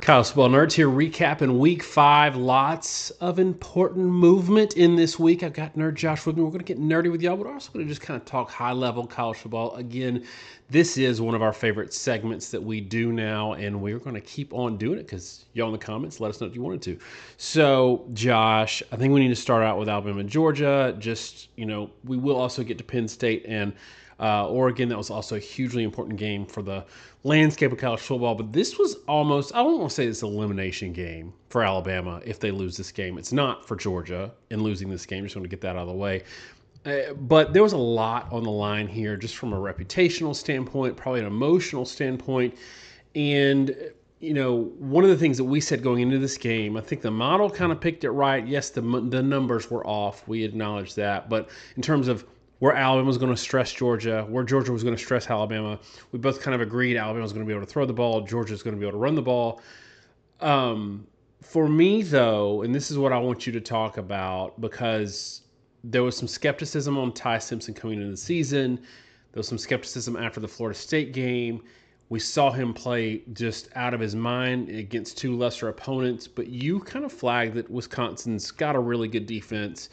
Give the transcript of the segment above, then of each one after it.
College Football Nerds here, recapping Week 5. Lots of important movement in this week. I've got Nerd Josh with me. We're going to get nerdy with y'all, but we're also going to just kind of talk high-level college football. Again, this is one of our favorite segments that we do now, and we're going to keep on doing it because y'all in the comments let us know if you wanted to. So, Josh, I think we need to start out with Alabama and Georgia. We will also get to Penn State and Oregon. That was also a hugely important game for the landscape of college football, but this was almost, I don't want to say it's an elimination game for Alabama if they lose this game. It's not for Georgia in losing this game. Just want to get that out of the way. But there was a lot on the line here just from a reputational standpoint, probably an emotional standpoint. And, one of the things that we said going into this game, I think the model kind of picked it right. Yes, the numbers were off. We acknowledge that. But in terms of where Alabama was going to stress Georgia, where Georgia was going to stress Alabama. We both kind of agreed Alabama was going to be able to throw the ball, Georgia was going to be able to run the ball. For me, though, and this is what I want you to talk about, because there was some skepticism on Ty Simpson coming into the season. There was some skepticism after the Florida State game. We saw him play just out of his mind against two lesser opponents, but you kind of flagged that Wisconsin's got a really good defense.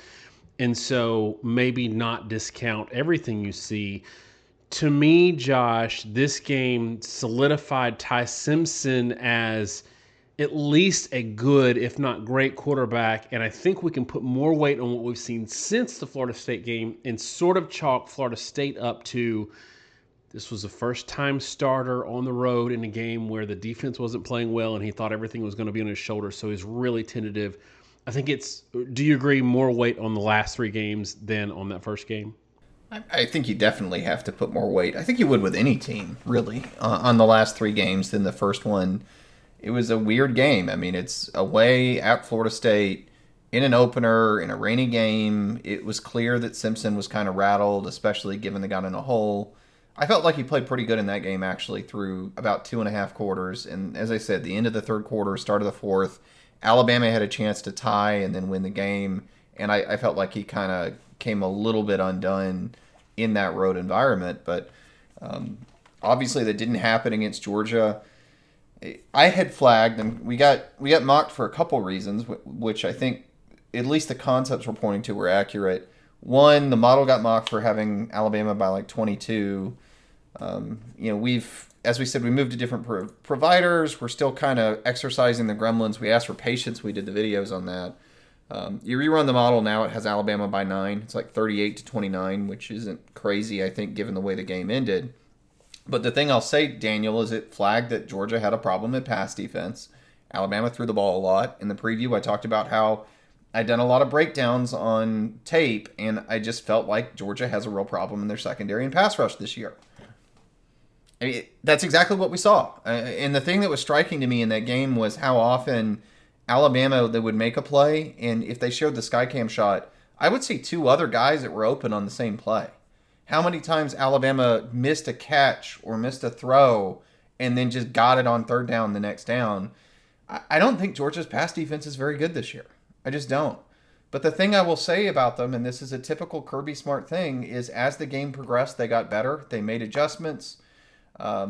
And so maybe not discount everything you see. To me, Josh, this game solidified Ty Simpson as at least a good, if not great, quarterback. And I think we can put more weight on what we've seen since the Florida State game and sort of chalk Florida State up to this was a first-time starter on the road in a game where the defense wasn't playing well and he thought everything was going to be on his shoulders. So he's really tentative. I think do you agree, more weight on the last three games than on that first game? I think you definitely have to put more weight. I think you would with any team, really, on the last three games than the first one. It was a weird game. I mean, it's away at Florida State, in an opener, in a rainy game. It was clear that Simpson was kind of rattled, especially given they got in a hole. I felt like he played pretty good in that game, actually, through about 2.5 quarters. And as I said, the end of the third quarter, start of the fourth, Alabama had a chance to tie and then win the game, and I felt like he kind of came a little bit undone in that road environment. But obviously that didn't happen against Georgia. I had flagged, and we got mocked for a couple reasons, which I think at least the concepts we're pointing to were accurate. One, the model got mocked for having Alabama by like 22. As we said, we moved to different providers. We're still kind of exercising the gremlins. We asked for patience. We did the videos on that. You rerun the model now, it has Alabama by 9. It's like 38-29, which isn't crazy, I think, given the way the game ended. But the thing I'll say, Daniel, is it flagged that Georgia had a problem at pass defense. Alabama threw the ball a lot. In the preview, I talked about how I'd done a lot of breakdowns on tape, and I just felt like Georgia has a real problem in their secondary and pass rush this year. I mean, that's exactly what we saw. And the thing that was striking to me in that game was how often Alabama, they would make a play, and if they showed the Skycam shot, I would see two other guys that were open on the same play. How many times Alabama missed a catch or missed a throw and then just got it on third down the next down? I don't think Georgia's pass defense is very good this year. I just don't. But the thing I will say about them, and this is a typical Kirby Smart thing, is as the game progressed, they got better. They made adjustments. I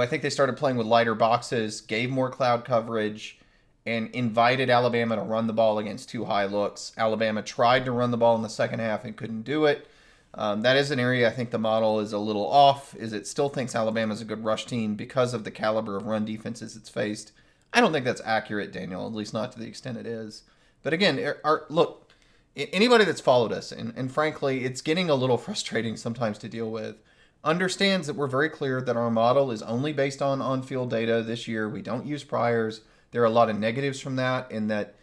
think they started playing with lighter boxes, gave more cloud coverage, and invited Alabama to run the ball against two high looks. Alabama tried to run the ball in the second half and couldn't do it. That is an area I think the model is a little off, is it still thinks Alabama is a good rush team because of the caliber of run defenses it's faced. I don't think that's accurate, Daniel, at least not to the extent it is. But again, look, anybody that's followed us, and frankly, it's getting a little frustrating sometimes to deal with, understands that we're very clear that our model is only based on on-field data this year. We don't use priors. There are a lot of negatives from that, in that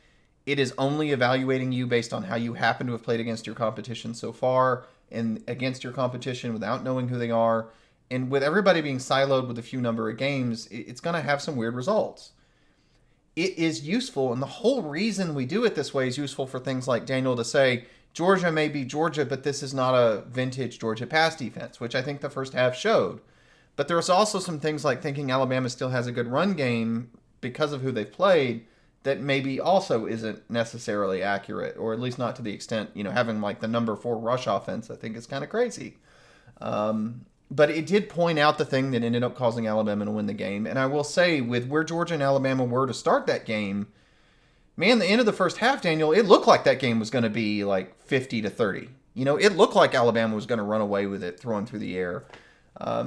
it is only evaluating you based on how you happen to have played against your competition so far and against your competition without knowing who they are. And with everybody being siloed with a few number of games, it's going to have some weird results. It is useful, and the whole reason we do it this way is useful for things like Daniel to say, Georgia may be Georgia, but this is not a vintage Georgia pass defense, which I think the first half showed. But there's also some things like thinking Alabama still has a good run game because of who they've played that maybe also isn't necessarily accurate, or at least not to the extent, having like the number 4 rush offense, I think is kind of crazy. But it did point out the thing that ended up causing Alabama to win the game. And I will say, with where Georgia and Alabama were to start that game, man, the end of the first half, Daniel, it looked like that game was going to be like 50-30. It looked like Alabama was going to run away with it, throwing through the air.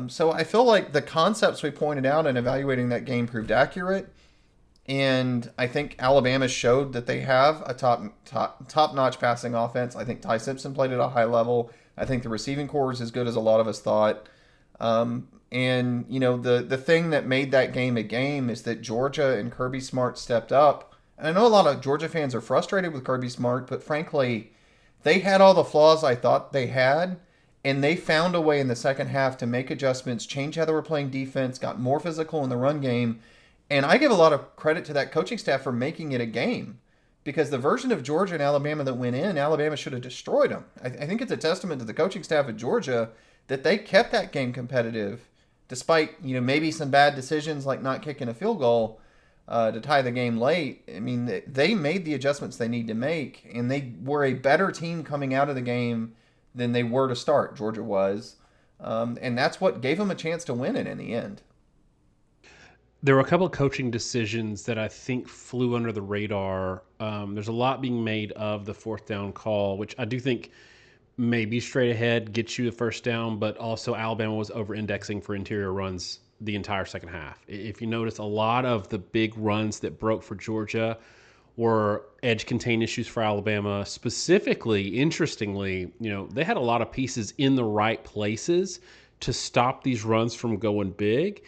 So I feel like the concepts we pointed out in evaluating that game proved accurate. And I think Alabama showed that they have a top-notch passing offense. I think Ty Simpson played at a high level. I think the receiving corps is as good as a lot of us thought. The thing that made that game a game is that Georgia and Kirby Smart stepped up. And I know a lot of Georgia fans are frustrated with Kirby Smart, but frankly, they had all the flaws I thought they had, and they found a way in the second half to make adjustments, change how they were playing defense, got more physical in the run game. And I give a lot of credit to that coaching staff for making it a game, because the version of Georgia and Alabama that went in, Alabama should have destroyed them. I think it's a testament to the coaching staff at Georgia that they kept that game competitive, despite maybe some bad decisions like not kicking a field goal to tie the game late. I mean, they made the adjustments they need to make, and they were a better team coming out of the game than they were to start. Georgia was, and that's what gave them a chance to win it in the end. There were a couple of coaching decisions that I think flew under the radar. There's a lot being made of the fourth down call, which I do think maybe straight ahead gets you the first down, but also Alabama was over-indexing for interior runs the entire second half. If you notice, a lot of the big runs that broke for Georgia were edge contain issues for Alabama. Specifically, interestingly, they had a lot of pieces in the right places to stop these runs from going big,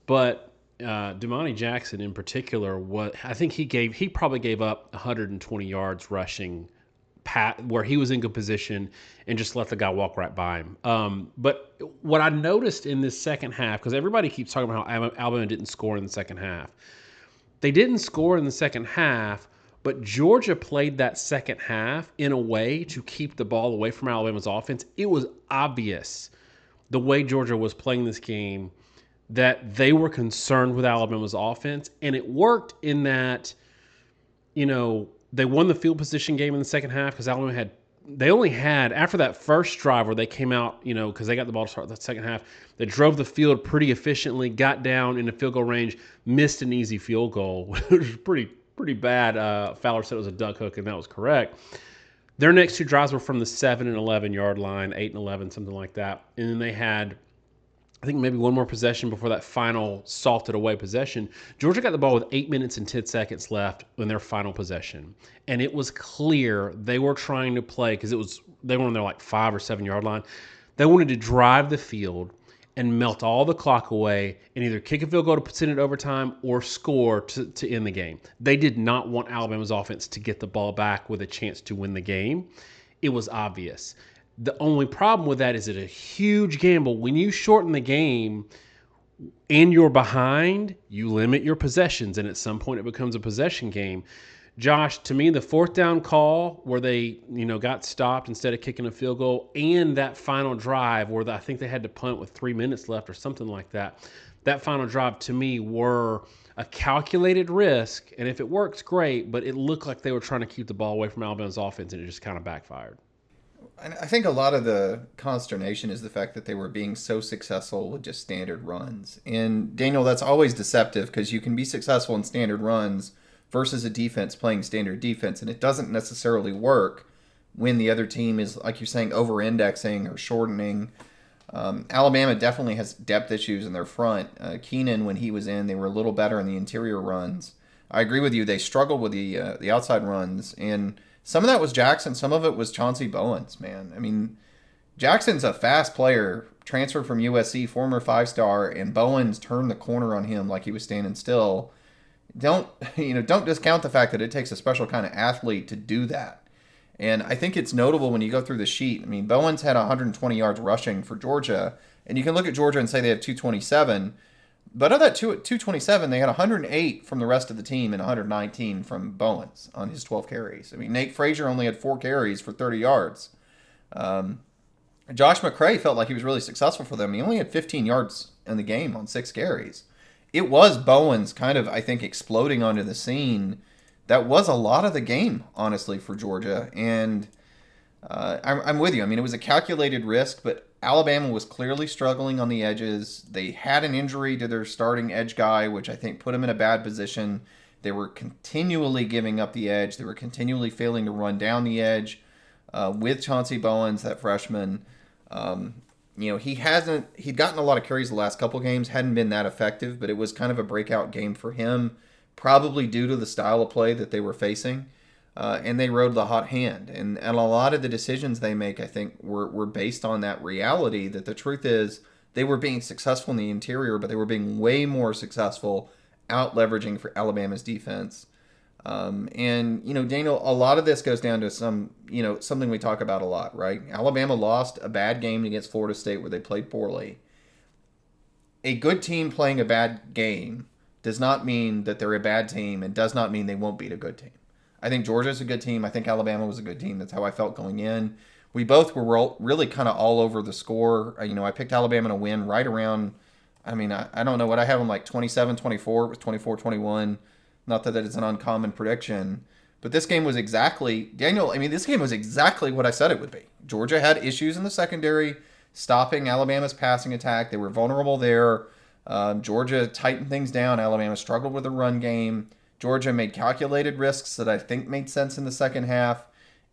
but Damani Jackson in particular, I think he probably gave up 120 yards rushing where he was in good position and just let the guy walk right by him. But what I noticed in this second half, because everybody keeps talking about how Alabama didn't score in the second half. They didn't score in the second half, but Georgia played that second half in a way to keep the ball away from Alabama's offense. It was obvious the way Georgia was playing this game that they were concerned with Alabama's offense, and it worked in that, they won the field position game in the second half because Alabama they only had, after that first drive where they came out, because they got the ball to start the second half, they drove the field pretty efficiently, got down in the field goal range, missed an easy field goal, which was pretty bad. Fowler said it was a duck hook, and that was correct. Their next two drives were from the 7 and 11 yard line, 8 and 11, something like that. And then they had, I think, maybe one more possession before that final salted away possession. Georgia got the ball with 8 minutes and 10 seconds left in their final possession. And it was clear they were trying to play, because they were on their 5 or 7 yard line. They wanted to drive the field and melt all the clock away and either kick a field goal to send it overtime or score to end the game. They did not want Alabama's offense to get the ball back with a chance to win the game. It was obvious. The only problem with that is it's a huge gamble. When you shorten the game and you're behind, you limit your possessions, and at some point it becomes a possession game. Josh, to me, the fourth down call where they, got stopped instead of kicking a field goal, and that final drive where I think they had to punt with 3 minutes left or something like that. That final drive, to me, were a calculated risk, and if it works, great, but it looked like they were trying to keep the ball away from Alabama's offense, and it just kind of backfired. I think a lot of the consternation is the fact that they were being so successful with just standard runs. And Daniel, that's always deceptive, because you can be successful in standard runs versus a defense playing standard defense, and it doesn't necessarily work when the other team is, like you're saying, over-indexing or shortening. Alabama definitely has depth issues in their front. Keenan, when he was in, they were a little better in the interior runs. I agree with you. They struggled with the outside runs, and some of that was Jackson. Some of it was Chauncey Bowens, man. I mean, Jackson's a fast player, transferred from USC, former 5-star, and Bowens turned the corner on him like he was standing still. Don't discount the fact that it takes a special kind of athlete to do that. And I think it's notable when you go through the sheet. I mean, Bowens had 120 yards rushing for Georgia, and you can look at Georgia and say they have 227. But of that 227, they had 108 from the rest of the team and 119 from Bowens on his 12 carries. I mean, Nate Frazier only had 4 carries for 30 yards. Josh McCray felt like he was really successful for them. He only had 15 yards in the game on 6 carries. It was Bowens kind of, I think, exploding onto the scene. That was a lot of the game, honestly, for Georgia. And I'm with you. I mean, it was a calculated risk, but Alabama was clearly struggling on the edges. They had an injury to their starting edge guy, which I think put them in a bad position. They were continually giving up the edge. They were continually failing to run down the edge with Chauncey Bowens, that freshman. He'd gotten a lot of carries the last couple games, hadn't been that effective, but it was kind of a breakout game for him, probably due to the style of play that they were facing. And they rode the hot hand. And a lot of the decisions they make, I think, were based on that reality that the truth is they were being successful in the interior, but they were being way more successful out leveraging for Alabama's defense. Daniel, a lot of this goes down to something we talk about a lot, right? Alabama lost a bad game against Florida State where they played poorly. A good team playing a bad game does not mean that they're a bad team and does not mean they won't beat a good team. I think Georgia's a good team. I think Alabama was a good team. That's how I felt going in. We both were really kind of all over the score. I picked Alabama to win right around, I don't know what I have them like 27-24. It was 24-21. Not that it's an uncommon prediction. But this game was exactly, Daniel, this game was exactly what I said it would be. Georgia had issues in the secondary, stopping Alabama's passing attack. They were vulnerable there. Georgia tightened things down. Alabama struggled with the run game. Georgia made calculated risks that I think made sense in the second half.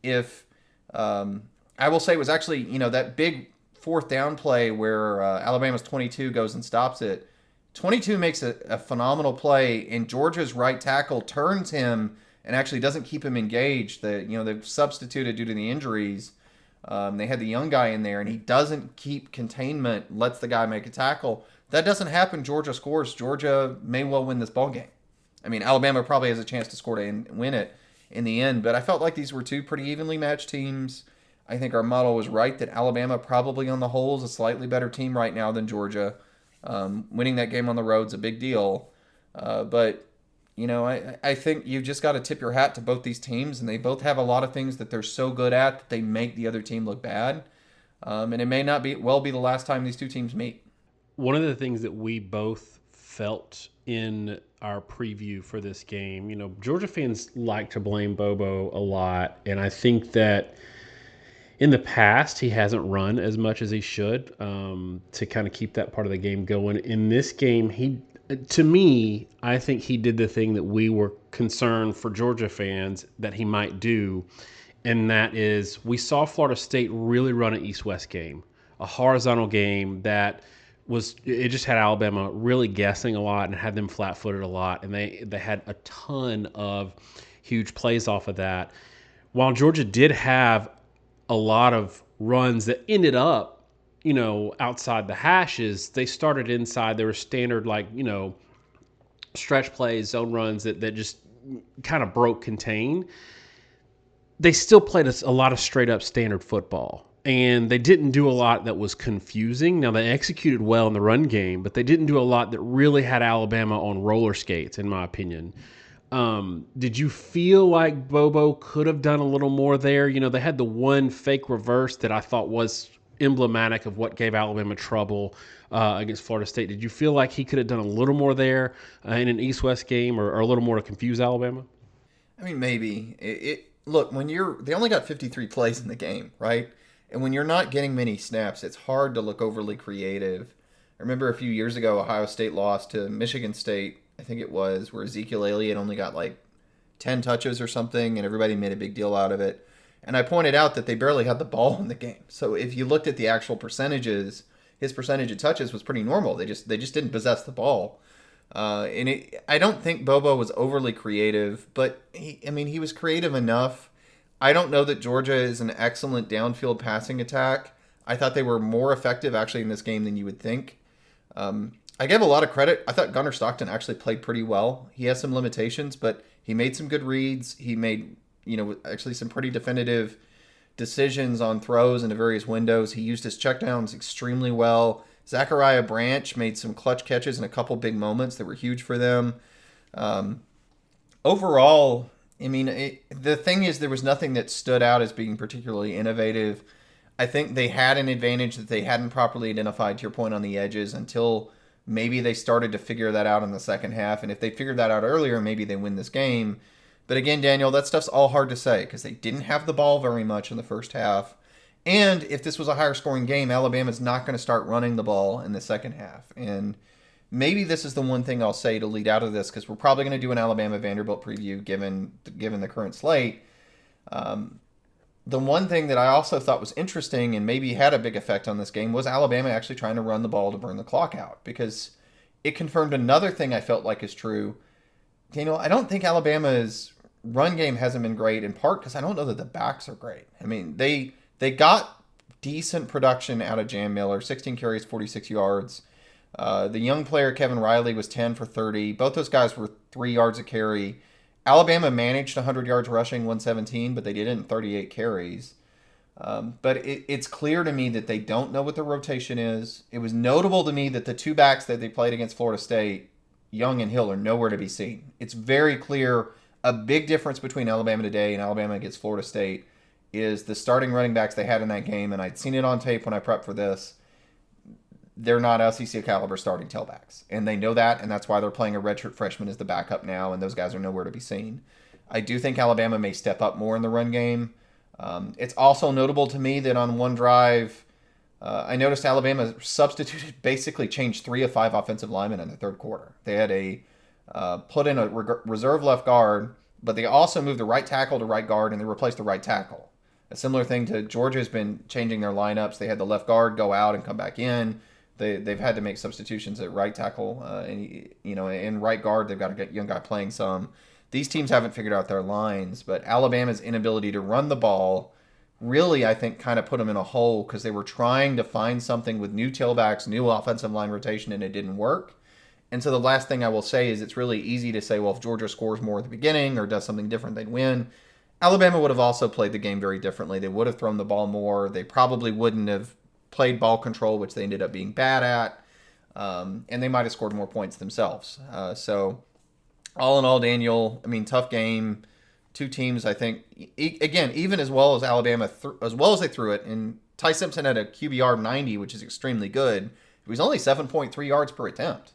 I will say it was actually, that big fourth down play where Alabama's 22 goes and stops it. 22 makes a phenomenal play, and Georgia's right tackle turns him and actually doesn't keep him engaged. They've substituted due to the injuries. They had the young guy in there, and he doesn't keep containment, lets the guy make a tackle. That doesn't happen. Georgia scores. Georgia may well win this ball game. Alabama probably has a chance to score to win it in the end, but I felt like these were two pretty evenly matched teams. I think our model was right that Alabama probably on the whole is a slightly better team right now than Georgia. Winning that game on the road is a big deal. But I think you've just got to tip your hat to both these teams, and they both have a lot of things that they're so good at that they make the other team look bad. And it may not be the last time these two teams meet. One of the things that we both felt in our preview for this game, Georgia fans like to blame Bobo a lot, and I think that in the past he hasn't run as much as he should to kind of keep that part of the game going. In this game, I think he did the thing that we were concerned for Georgia fans that he might do, and that is we saw Florida State really run an East-West game, a horizontal game that it just had Alabama really guessing a lot and had them flat-footed a lot, and they had a ton of huge plays off of that. While Georgia did have a lot of runs that ended up, outside the hashes, they started inside. There were standard, stretch plays, zone runs that just kind of broke contain. They still played a lot of straight-up standard football. And they didn't do a lot that was confusing. Now, they executed well in the run game, but they didn't do a lot that really had Alabama on roller skates, in my opinion. Did you feel like Bobo could have done a little more there? They had the one fake reverse that I thought was emblematic of what gave Alabama trouble against Florida State. Did you feel like he could have done a little more there in an East-West game or a little more to confuse Alabama? Maybe. Look, they only got 53 plays in the game, right? And when you're not getting many snaps, it's hard to look overly creative. I remember a few years ago, Ohio State lost to Michigan State, I think it was, where Ezekiel Elliott only got 10 touches or something, and everybody made a big deal out of it. And I pointed out that they barely had the ball in the game. So if you looked at the actual percentages, his percentage of touches was pretty normal. They just didn't possess the ball. I don't think Bobo was overly creative, but he was creative enough. I don't know that Georgia is an excellent downfield passing attack. I thought they were more effective actually in this game than you would think. I give a lot of credit. I thought Gunnar Stockton actually played pretty well. He has some limitations, but he made some good reads. He made, actually some pretty definitive decisions on throws into various windows. He used his checkdowns extremely well. Zachariah Branch made some clutch catches in a couple big moments that were huge for them. Overall, the thing is there was nothing that stood out as being particularly innovative. I think they had an advantage that they hadn't properly identified, to your point, on the edges until maybe they started to figure that out in the second half. And if they figured that out earlier, maybe they win this game. But again, Daniel, that stuff's all hard to say because they didn't have the ball very much in the first half. And if this was a higher scoring game, Alabama's not going to start running the ball in the second half. And maybe this is the one thing I'll say to lead out of this, because we're probably going to do an Alabama-Vanderbilt preview given the current slate. The one thing that I also thought was interesting and maybe had a big effect on this game was Alabama actually trying to run the ball to burn the clock out, because it confirmed another thing I felt like is true. Daniel, I don't think Alabama's run game hasn't been great, in part because I don't know that the backs are great. I mean, they got decent production out of Jam Miller, 16 carries, 46 yards. The young player, Kevin Riley, was 10 for 30. Both those guys were 3 yards a carry. Alabama managed 100 yards rushing, 117, but they did it in 38 carries. But it's clear to me that they don't know what the rotation is. It was notable to me that the two backs that they played against Florida State, Young and Hill, are nowhere to be seen. It's very clear a big difference between Alabama today and Alabama against Florida State is the starting running backs they had in that game, and I'd seen it on tape when I prepped for this. They're not SEC caliber starting tailbacks, and they know that, and that's why they're playing a redshirt freshman as the backup now, and those guys are nowhere to be seen. I do think Alabama may step up more in the run game. It's also notable to me that on one drive, I noticed Alabama substituted, basically changed 3 of 5 offensive linemen in the third quarter. They had put in a reserve left guard, but they also moved the right tackle to right guard, and they replaced the right tackle. A similar thing to Georgia's been changing their lineups. They had the left guard go out and come back in. They've had to make substitutions at right tackle, and in right guard they've got a young guy playing some. These teams haven't figured out their lines, but Alabama's inability to run the ball really, I think, kind of put them in a hole because they were trying to find something with new tailbacks, new offensive line rotation, and it didn't work. And so the last thing I will say is it's really easy to say, well, if Georgia scores more at the beginning or does something different, they'd win. Alabama would have also played the game very differently. They would have thrown the ball more. They probably wouldn't have played ball control, which they ended up being bad at. And they might have scored more points themselves. So all in all, Daniel, I mean, tough game. Two teams, I think, again, even as well as Alabama, as well as they threw it, and Ty Simpson had a QBR 90, which is extremely good. It was only 7.3 yards per attempt.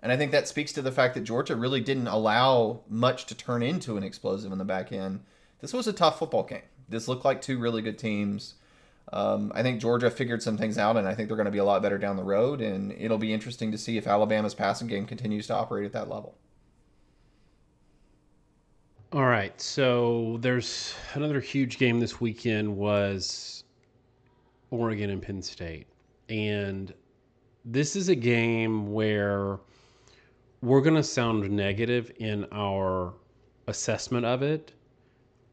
And I think that speaks to the fact that Georgia really didn't allow much to turn into an explosive in the back end. This was a tough football game. This looked like two really good teams. I think Georgia figured some things out, and I think they're going to be a lot better down the road. And it'll be interesting to see if Alabama's passing game continues to operate at that level. All right, so there's another huge game this weekend was Oregon and Penn State. And this is a game where we're going to sound negative in our assessment of it,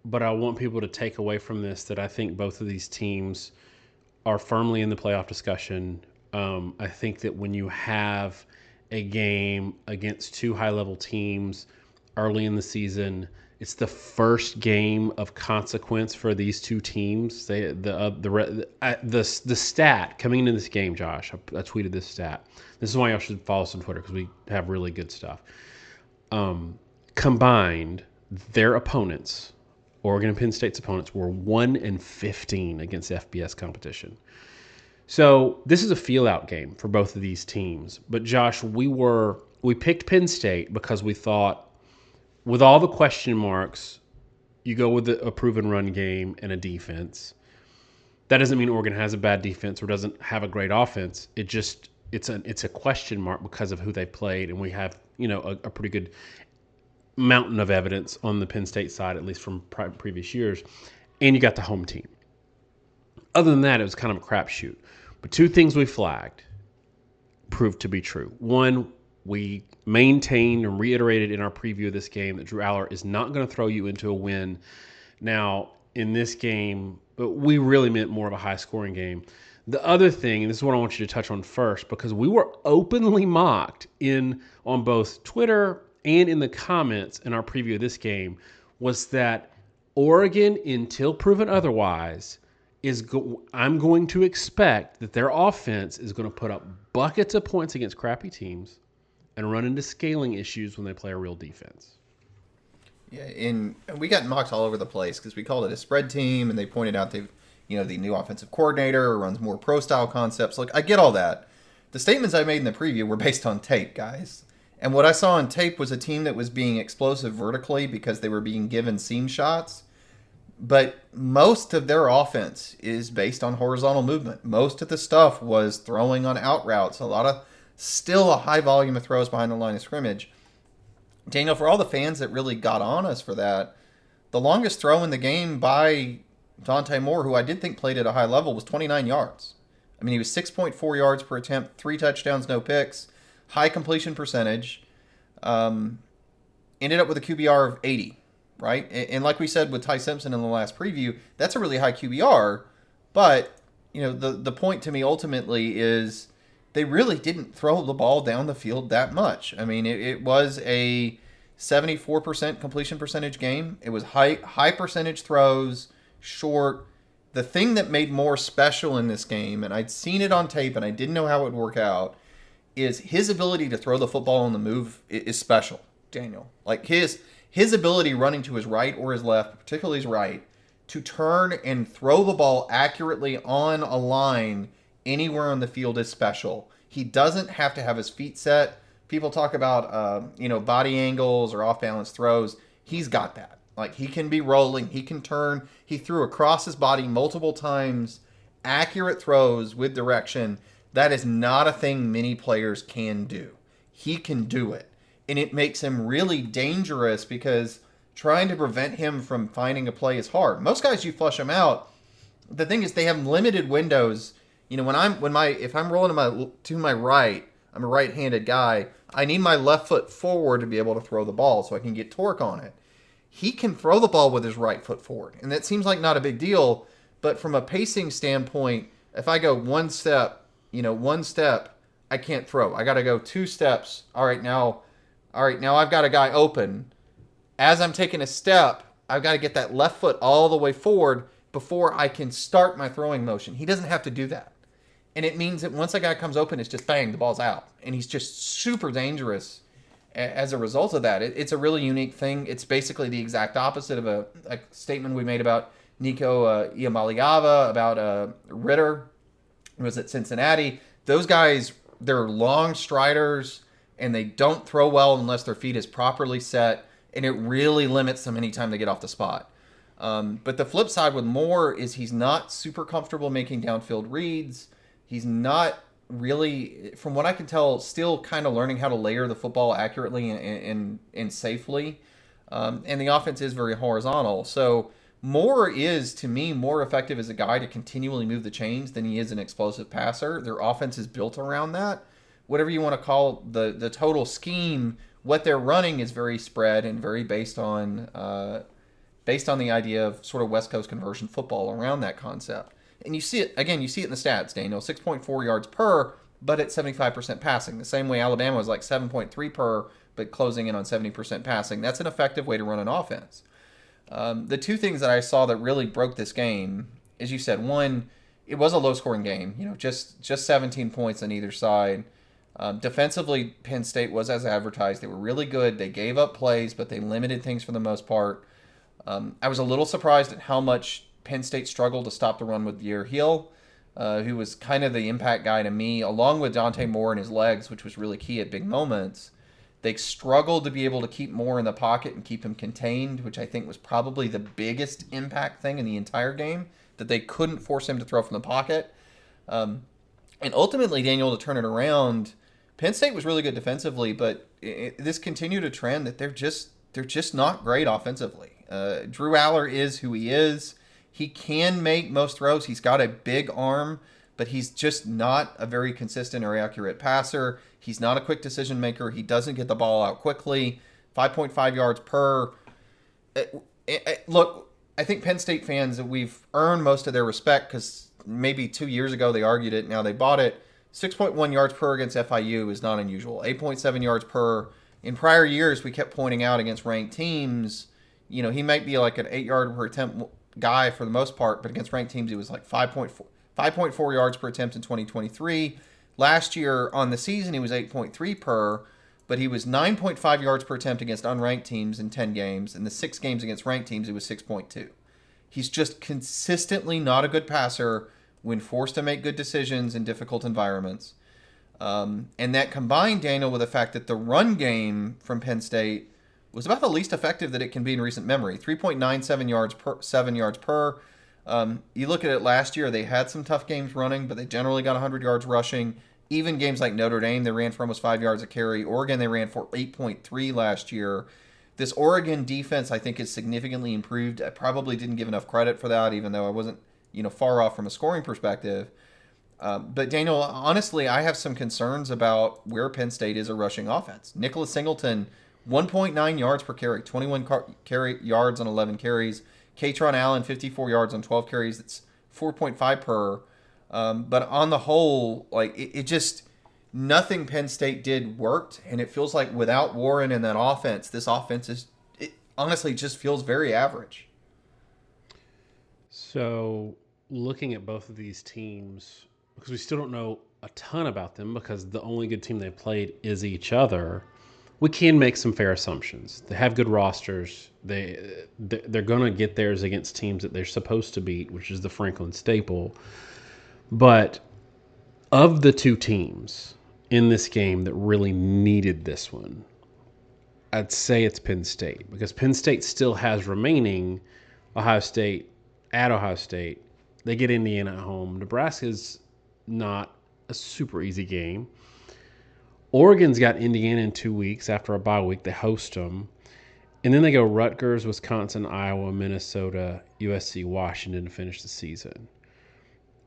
but I want people to take away from this that I think both of these teams are firmly in the playoff discussion. I think that when you have a game against two high-level teams early in the season, it's the first game of consequence for these two teams. The stat coming into this game, Josh, I tweeted this stat. This is why y'all should follow us on Twitter, because we have really good stuff. Combined, their opponents, Oregon and Penn State's opponents, were 1-15 against FBS competition. So this is a feel-out game for both of these teams. But Josh, we picked Penn State because we thought, with all the question marks, you go with a proven run game and a defense. That doesn't mean Oregon has a bad defense or doesn't have a great offense. It's a question mark because of who they played, and we have a pretty good mountain of evidence on the Penn State side, at least from previous years. And you got the home team. Other than that, it was kind of a crapshoot. But two things we flagged proved to be true. One, we maintained and reiterated in our preview of this game that Drew Aller is not going to throw you into a win. Now, in this game, we really meant more of a high-scoring game. The other thing, and this is what I want you to touch on first, because we were openly mocked on both Twitter and in the comments in our preview of this game, was that Oregon, until proven otherwise, I'm going to expect that their offense is going to put up buckets of points against crappy teams and run into scaling issues when they play a real defense. Yeah, and we got mocked all over the place because we called it a spread team, and they pointed out the new offensive coordinator runs more pro-style concepts. Look, I get all that. The statements I made in the preview were based on tape, guys. And what I saw on tape was a team that was being explosive vertically because they were being given seam shots. But most of their offense is based on horizontal movement. Most of the stuff was throwing on out routes. Still a high volume of throws behind the line of scrimmage. Daniel, for all the fans that really got on us for that, the longest throw in the game by Dante Moore, who I did think played at a high level, was 29 yards. I mean, he was 6.4 yards per attempt, 3 touchdowns, no picks, high completion percentage, ended up with a QBR of 80, right? And like we said with Ty Simpson in the last preview, that's a really high QBR. But, the point to me ultimately is they really didn't throw the ball down the field that much. I mean, it was a 74% completion percentage game. It was high percentage throws, short. The thing that made Moore special in this game, and I'd seen it on tape and I didn't know how it would work out, is his ability to throw the football on the move is special, Daniel. Like his ability running to his right or his left, particularly his right, to turn and throw the ball accurately on a line anywhere on the field is special. He doesn't have to have his feet set. People talk about body angles or off balance throws. He's got that. Like he can be rolling, he can turn. He threw across his body multiple times, accurate throws with direction. That is not a thing many players can do. He can do it. And it makes him really dangerous because trying to prevent him from finding a play is hard. Most guys, you flush them out. The thing is, they have limited windows. If I'm rolling to my right, I'm a right-handed guy. I need my left foot forward to be able to throw the ball so I can get torque on it. He can throw the ball with his right foot forward, and that seems like not a big deal. But from a pacing standpoint, if I go one step, I can't throw. I got to go 2 steps. All right, now I've got a guy open. As I'm taking a step, I've got to get that left foot all the way forward before I can start my throwing motion. He doesn't have to do that. And it means that once a guy comes open, it's just bang, the ball's out. And he's just super dangerous as a result of that. It's a really unique thing. It's basically the exact opposite of a statement we made about Nico Iamaleava, about Ritter, who was at Cincinnati. Those guys, they're long striders, and they don't throw well unless their feet is properly set, and it really limits them anytime they get off the spot. But the flip side with Moore is he's not super comfortable making downfield reads. He's not really, from what I can tell, still kind of learning how to layer the football accurately and safely. And the offense is very horizontal. So Moore is, to me, more effective as a guy to continually move the chains than he is an explosive passer. Their offense is built around that. Whatever you want to call the total scheme, what they're running is very spread and very based on the idea of sort of West Coast conversion football around that concept. And you see it in the stats, Daniel, 6.4 yards per, but at 75% passing. The same way Alabama was like 7.3 per, but closing in on 70% passing. That's an effective way to run an offense. The 2 things that I saw that really broke this game, as you said, one, it was a low-scoring game. Just 17 points on either side. Defensively, Penn State was as advertised. They were really good. They gave up plays, but they limited things for the most part. I was a little surprised at how much Penn State struggled to stop the run with Yair Hill, who was kind of the impact guy to me, along with Dante Moore and his legs, which was really key at big moments. They struggled to be able to keep Moore in the pocket and keep him contained, which I think was probably the biggest impact thing in the entire game, that they couldn't force him to throw from the pocket. And ultimately, Daniel, to turn it around, Penn State was really good defensively, but this continued a trend that they're just not great offensively. Drew Aller is who he is. He can make most throws. He's got a big arm, but he's just not a very consistent or accurate passer. He's not a quick decision maker. He doesn't get the ball out quickly. 5.5 yards per. Look, I think Penn State fans, we've earned most of their respect because maybe 2 years ago they argued it. Now they bought it. 6.1 yards per against FIU is not unusual. 8.7 yards per. In prior years, we kept pointing out against ranked teams, he might be like an 8-yard per attempt guy for the most part, but against ranked teams, he was like 5.4 yards per attempt in 2023. Last year on the season, he was 8.3 per, but he was 9.5 yards per attempt against unranked teams in 10 games. In the 6 games against ranked teams, it was 6.2. He's just consistently not a good passer when forced to make good decisions in difficult environments. And that combined, Daniel, with the fact that the run game from Penn State was about the least effective that it can be in recent memory. 3.97 yards per 7 yards per. You look at it last year, they had some tough games running, but they generally got 100 yards rushing. Even games like Notre Dame, they ran for almost 5 yards a carry. Oregon, they ran for 8.3 last year. This Oregon defense, I think, is significantly improved. I probably didn't give enough credit for that, even though I wasn't, far off from a scoring perspective. But Daniel, honestly, I have some concerns about where Penn State is a rushing offense. Nicholas Singleton, 1.9 yards per carry, 21 yards on 11 carries. Katron Allen, 54 yards on 12 carries. It's 4.5 per. But on the whole, it just, nothing Penn State did worked. And it feels like without Warren in that offense, this offense honestly just feels very average. So looking at both of these teams, because we still don't know a ton about them because the only good team they played is each other, we can make some fair assumptions. They have good rosters. They're going to get theirs against teams that they're supposed to beat, which is the Franklin staple. But of the two teams in this game that really needed this one, I'd say it's Penn State, because Penn State still has remaining Ohio State at Ohio State. They get Indiana at home. Nebraska's not a super easy game. Oregon's got Indiana in 2 weeks after a bye week. They host them. And then they go Rutgers, Wisconsin, Iowa, Minnesota, USC, Washington to finish the season.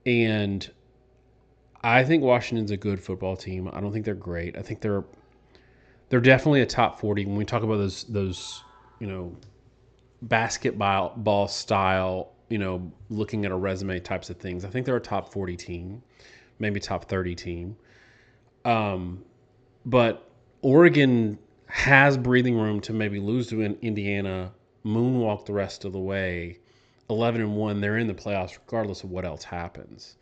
And I think Washington's a good football team. I don't think they're great. I think they're definitely a top 40. When we talk about those basketball style, looking at a resume types of things, I think they're a top 40 team, maybe top 30 team. But Oregon has breathing room to maybe lose to Indiana, moonwalk the rest of the way. 11-1, they're in the playoffs regardless of what else happens.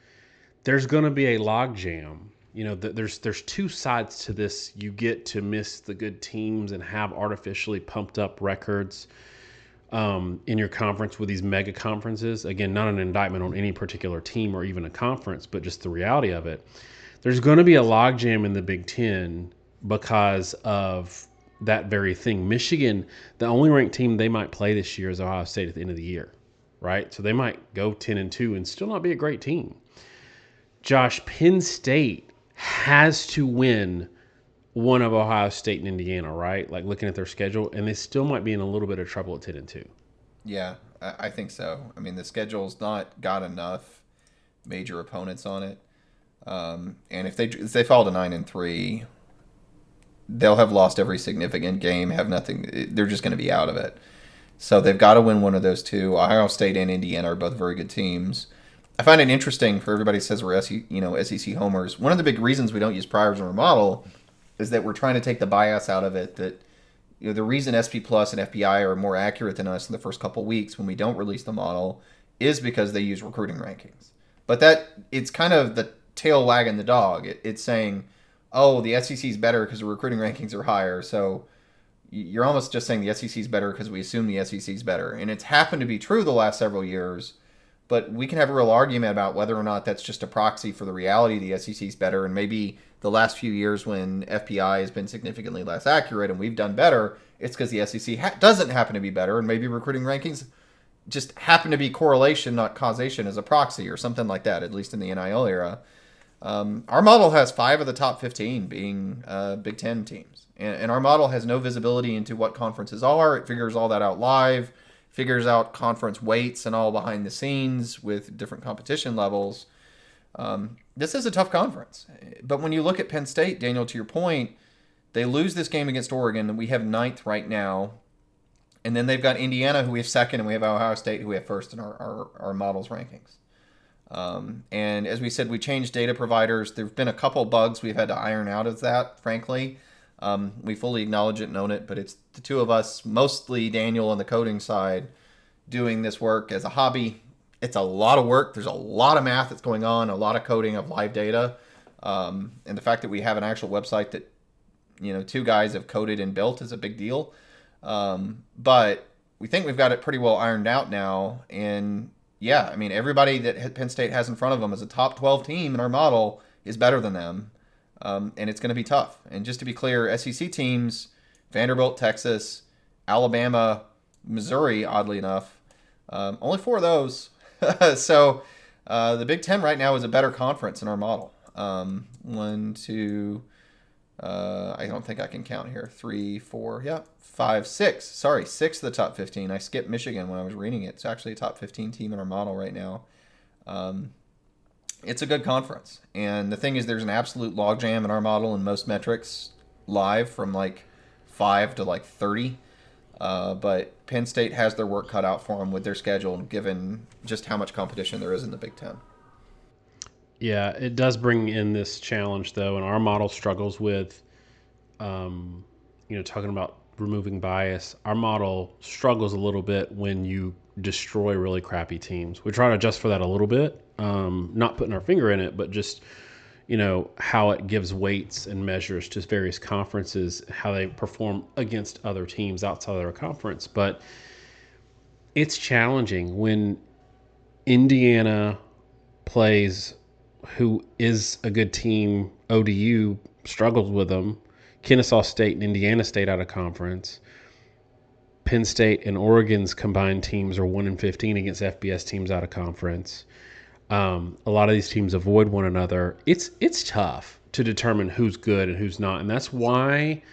There's going to be a logjam. There's two sides to this. You get to miss the good teams and have artificially pumped up records in your conference with these mega conferences. Again, not an indictment on any particular team or even a conference, but just the reality of it. There's going to be a logjam in the Big Ten because of that very thing. Michigan, the only ranked team they might play this year is Ohio State at the end of the year, right? So they might go 10-2 and still not be a great team. Josh, Penn State has to win one of Ohio State and Indiana, right? Like looking at their schedule, and they still might be in a little bit of trouble at 10-2. Yeah, I think so. I mean, the schedule's not got enough major opponents on it. And if they fall to 9-3, they'll have lost every significant game, have nothing. They're just going to be out of it. So they've got to win one of those two. Ohio State and Indiana are both very good teams. I find it interesting for everybody who says we're SEC homers. One of the big reasons we don't use priors in our model is that we're trying to take the bias out of it. That the reason SP Plus and FPI are more accurate than us in the first couple weeks when we don't release the model is because they use recruiting rankings. But it's kind of the tail wagging the dog. It's saying, oh, the SEC is better because the recruiting rankings are higher. So you're almost just saying the SEC is better because we assume the SEC is better. And it's happened to be true the last several years, but we can have a real argument about whether or not that's just a proxy for the reality the SEC is better. And maybe the last few years when FPI has been significantly less accurate and we've done better, it's because the SEC doesn't happen to be better, and maybe recruiting rankings just happen to be correlation, not causation, as a proxy or something like that, at least in the NIL era. Our model has 5 of the top 15 being Big Ten teams. And our model has no visibility into what conferences are. It figures all that out live, figures out conference weights and all behind the scenes with different competition levels. This is a tough conference. But when you look at Penn State, Daniel, to your point, they lose this game against Oregon, and we have 9th right now. And then they've got Indiana, who we have 2nd, and we have Ohio State, who we have 1st in our model's rankings. And as we said, we changed data providers. There have been a couple bugs we've had to iron out of that, frankly. We fully acknowledge it and own it, but it's the two of us, mostly Daniel on the coding side, doing this work as a hobby. It's a lot of work. There's a lot of math that's going on, a lot of coding of live data. And the fact that we have an actual website that, 2 guys have coded and built is a big deal. But we think we've got it pretty well ironed out now. And yeah, I mean, everybody that Penn State has in front of them as a top 12 team in our model is better than them. and it's going to be tough. And just to be clear, SEC teams, Vanderbilt, Texas, Alabama, Missouri, oddly enough, only 4 of those. So the Big Ten right now is a better conference in our model. 1, 2, I don't think I can count here. 3, 4, 5, 6. Sorry, 6 of the top 15. I skipped Michigan when I was reading it. It's actually a top 15 team in our model right now. It's a good conference. And the thing is, there's an absolute logjam in our model in most metrics live from like 5 to like 30. But Penn State has their work cut out for them with their schedule, given just how much competition there is in the Big Ten. Yeah, it does bring in this challenge, though, and our model struggles with, talking about removing bias. Our model struggles a little bit when you destroy really crappy teams. We try to adjust for that a little bit, not putting our finger in it, but just, how it gives weights and measures to various conferences, how they perform against other teams outside of their conference. But it's challenging when Indiana plays who is a good team. ODU struggles with them. Kennesaw State and Indiana State out of conference. Penn State and Oregon's combined teams are 1-15 against FBS teams out of conference. A lot of these teams avoid one another. It's tough to determine who's good and who's not, and that's why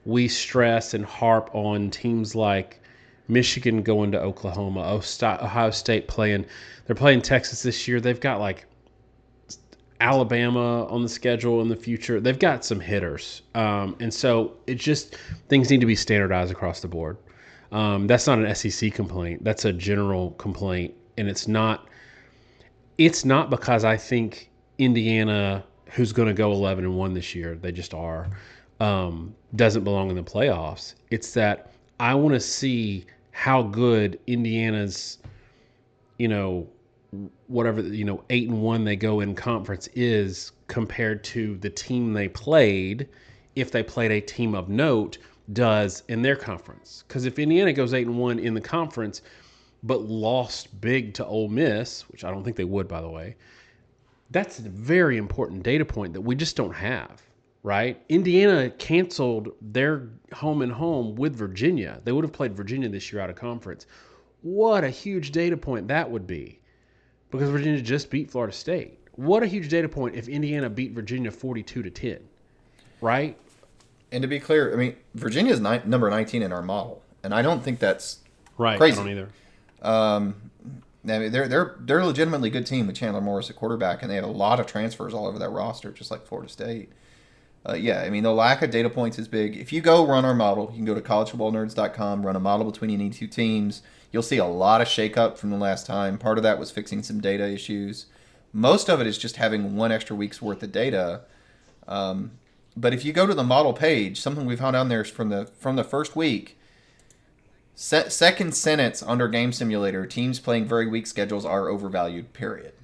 we stress and harp on teams like Michigan going to Oklahoma, Ohio State they're playing Texas this year. They've got like Alabama on the schedule in the future. They've got some hitters. And so things need to be standardized across the board. That's not an SEC complaint. That's a general complaint. And it's not because I think Indiana, who's going to go 11-1 this year, they just are, doesn't belong in the playoffs. It's that I want to see how good Indiana's, 8-1 they go in conference is compared to the team they played, if they played a team of note, does in their conference. Because if Indiana goes 8-1 in the conference but lost big to Ole Miss, which I don't think they would, by the way, that's a very important data point that we just don't have, right? Indiana canceled their home and home with Virginia. They would have played Virginia this year out of conference. What a huge data point that would be, because Virginia just beat Florida State. What a huge data point if Indiana beat Virginia 42-10, right? And to be clear, I mean, Virginia is number 19 in our model, and I don't think that's right. Crazy. I don't either. I mean, they're a legitimately good team with Chandler Morris at quarterback, and they have a lot of transfers all over that roster, just like Florida State. I mean, the lack of data points is big. If you go run our model, you can go to collegefootballnerds.com, run a model between any 2 teams. You'll see a lot of shakeup from the last time. Part of that was fixing some data issues. Most of it is just having 1 extra week's worth of data. But if you go to the model page, something we found down there is from the first week. Second sentence under Game Simulator: teams playing very weak schedules are overvalued. Period.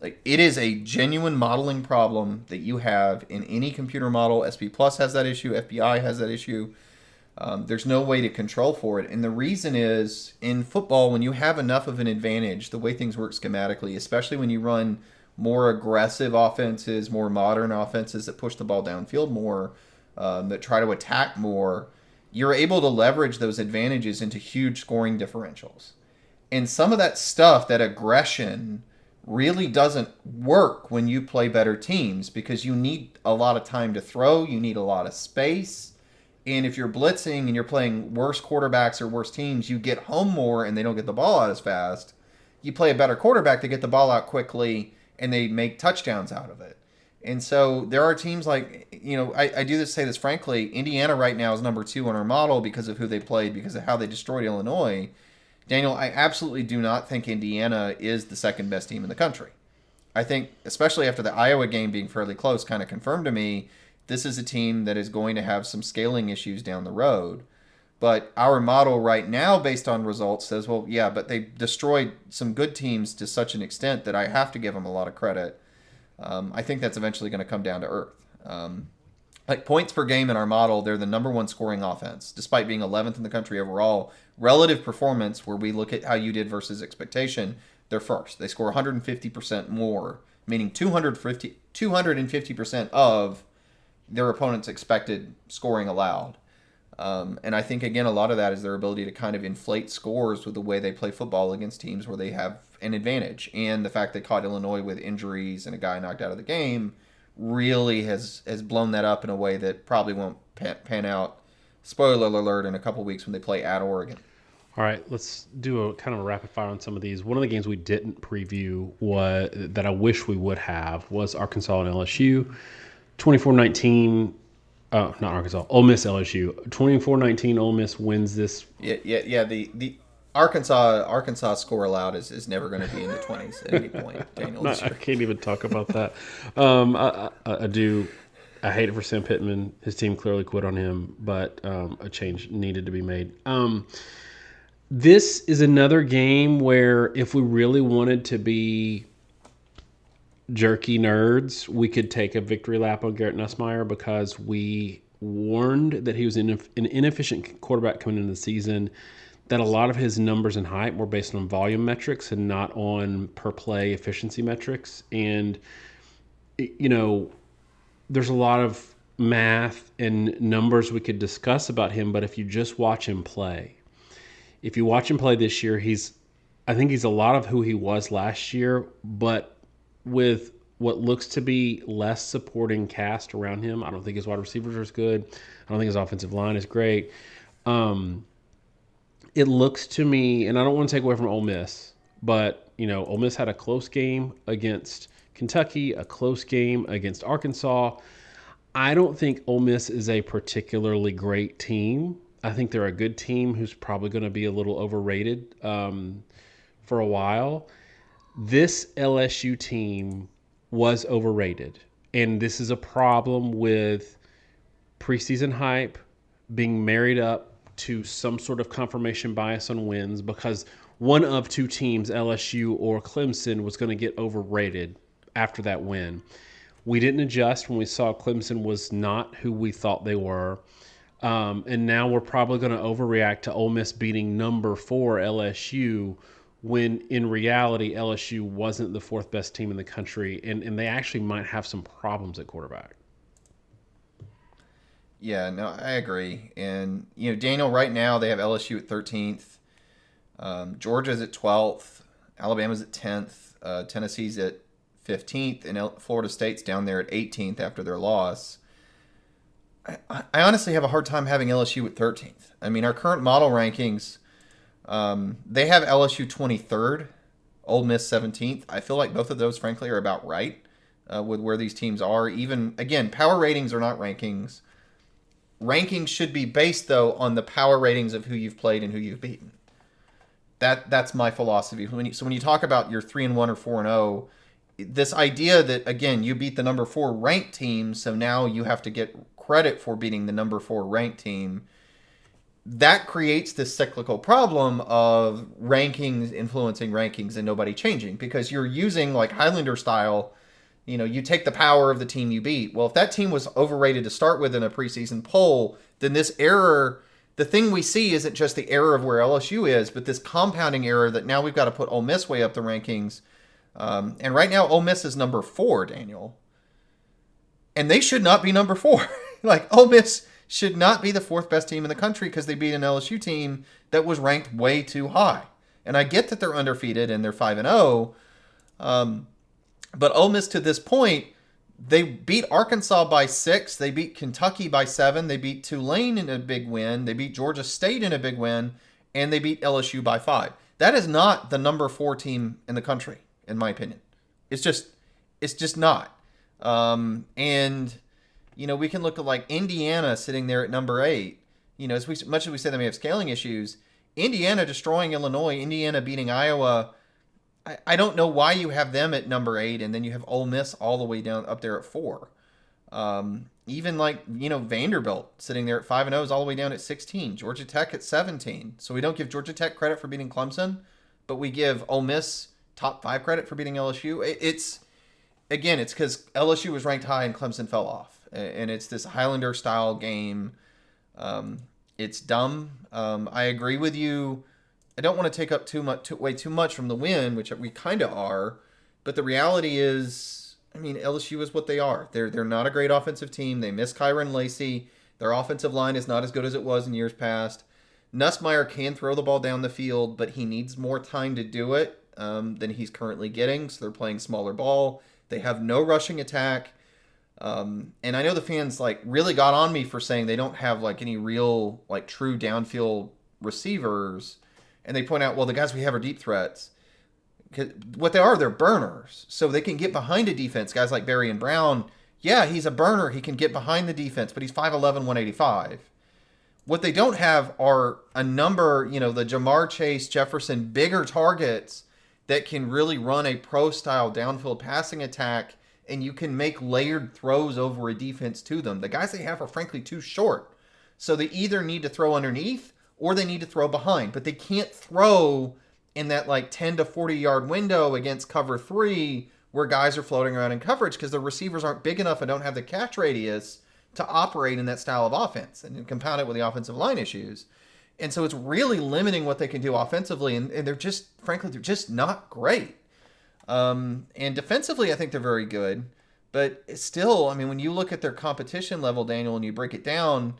Like, it is a genuine modeling problem that you have in any computer model. SP Plus has that issue. FBI has that issue. There's no way to control for it. And the reason is, in football, when you have enough of an advantage, the way things work schematically, especially when you run more aggressive offenses, more modern offenses that push the ball downfield more, that try to attack more, you're able to leverage those advantages into huge scoring differentials. And some of that stuff, that aggression, really doesn't work when you play better teams, because you need a lot of time to throw, you need a lot of space. And if you're blitzing and you're playing worse quarterbacks or worse teams, you get home more and they don't get the ball out as fast. You play a better quarterback to get the ball out quickly and they make touchdowns out of it. And so there are teams like, I do say this frankly, Indiana right now is number 2 on our model because of who they played, because of how they destroyed Illinois. Daniel, I absolutely do not think Indiana is the second best team in the country. I think, especially after the Iowa game being fairly close, kind of confirmed to me, this is a team that is going to have some scaling issues down the road. But our model right now, based on results, says, well, yeah, but they destroyed some good teams to such an extent that I have to give them a lot of credit. I think that's eventually going to come down to earth. Like points per game in our model, they're the number 1 scoring offense, despite being 11th in the country overall. Relative performance, where we look at how you did versus expectation, they're first. They score 150% more meaning 250% of their opponent's expected scoring allowed. And I think, again, a lot of that is their ability to kind of inflate scores with the way they play football against teams where they have an advantage. And the fact they caught Illinois with injuries and a guy knocked out of the game really has blown that up in a way that probably won't pan out, spoiler alert, in a couple weeks when they play at Oregon. All right, let's do a kind of a rapid fire on some of these. One of the games we didn't preview that I wish we would have was Arkansas and LSU. 24-19. Oh, not Arkansas. Ole Miss LSU. 24-19. Ole Miss wins this. Yeah. The Arkansas score allowed is never going to be in the 20s at any point, Daniel. I can't even talk about that. I do. I hate it for Sam Pittman. His team clearly quit on him, but a change needed to be made. This is another game where if we really wanted to be jerky nerds, we could take a victory lap on Garrett Nussmeier because we warned that he was an inefficient quarterback coming into the season, that a lot of his numbers and hype were based on volume metrics and not on per play efficiency metrics. And, there's a lot of math and numbers we could discuss about him, but if you just watch him play, if you watch him play this year, I think he's a lot of who he was last year, but with what looks to be less supporting cast around him. I don't think his wide receivers are as good. I don't think his offensive line is great. It looks to me, and I don't want to take away from Ole Miss, but, Ole Miss had a close game against Kentucky, a close game against Arkansas. I don't think Ole Miss is a particularly great team. I think they're a good team who's probably going to be a little overrated for a while. This LSU team was overrated, and this is a problem with preseason hype being married up to some sort of confirmation bias on wins because one of two teams, LSU or Clemson, was going to get overrated after that win. We didn't adjust when we saw Clemson was not who we thought they were. And now we're probably going to overreact to Ole Miss beating number 4 LSU when in reality LSU wasn't the 4th best team in the country, and they actually might have some problems at quarterback. Yeah, no, I agree. And, Daniel, right now they have LSU at 13th. Georgia's at 12th. Alabama's at 10th. Tennessee's at 15th. And Florida State's down there at 18th after their loss. I honestly have a hard time having LSU at 13th. I mean, our current model rankings, they have LSU 23rd, Ole Miss 17th. I feel like both of those, frankly, are about right with where these teams are. Even, again, power ratings are not rankings. Rankings should be based, though, on the power ratings of who you've played and who you've beaten. That's my philosophy. When you talk about your 3-1 or 4-0, this idea that, again, you beat the number 4 ranked team, so now you have to get credit for beating the number 4 ranked team, that creates this cyclical problem of rankings influencing rankings and nobody changing, because you're using, like, Highlander style, you take the power of the team you beat. Well, if that team was overrated to start with in a preseason poll, then this error, the thing we see isn't just the error of where LSU is, but this compounding error that now we've got to put Ole Miss way up the rankings. And right now, Ole Miss is number 4, Daniel. And they should not be number 4. Like, Ole Miss should not be the 4th best team in the country because they beat an LSU team that was ranked way too high. And I get that they're undefeated and they're 5-0. But Ole Miss to this point, they beat Arkansas by 6. They beat Kentucky by 7. They beat Tulane in a big win. They beat Georgia State in a big win. And they beat LSU by 5. That is not the number 4 team in the country, in my opinion. It's just not. And, we can look at, like, Indiana sitting there at number 8. As much as we say they may have scaling issues, Indiana destroying Illinois, Indiana beating Iowa. I don't know why you have them at number 8 and then you have Ole Miss all the way down up there at 4. Even like, Vanderbilt sitting there at 5-0 is all the way down at 16. Georgia Tech at 17. So we don't give Georgia Tech credit for beating Clemson, but we give Ole Miss top 5 credit for beating LSU. It's because LSU was ranked high and Clemson fell off. And it's this Highlander style game. It's dumb. I agree with you. I don't want to take up way too much from the win, which we kind of are. But the reality is, I mean, LSU is what they are. They're not a great offensive team. They miss Kyron Lacey. Their offensive line is not as good as it was in years past. Nussmeier can throw the ball down the field, but he needs more time to do it than he's currently getting. So they're playing smaller ball. They have no rushing attack. And I know the fans like really got on me for saying they don't have like any real like true downfield receivers. And they point out, well, the guys we have are deep threats. What they are, they're burners. So they can get behind a defense. Guys like Barry and Brown, yeah, he's a burner. He can get behind the defense, but he's 5'11", 185. What they don't have are a number, the Jamar Chase, Jefferson, bigger targets that can really run a pro-style downfield passing attack, and you can make layered throws over a defense to them. The guys they have are frankly too short. So they either need to throw underneath or they need to throw behind, but they can't throw in that like 10 to 40 yard window against cover 3 where guys are floating around in coverage because the receivers aren't big enough and don't have the catch radius to operate in that style of offense, and compound it with the offensive line issues. And so it's really limiting what they can do offensively, and they're just, frankly, they're just not great. And defensively, I think they're very good. But still, I mean, when you look at their competition level, Daniel, and you break it down,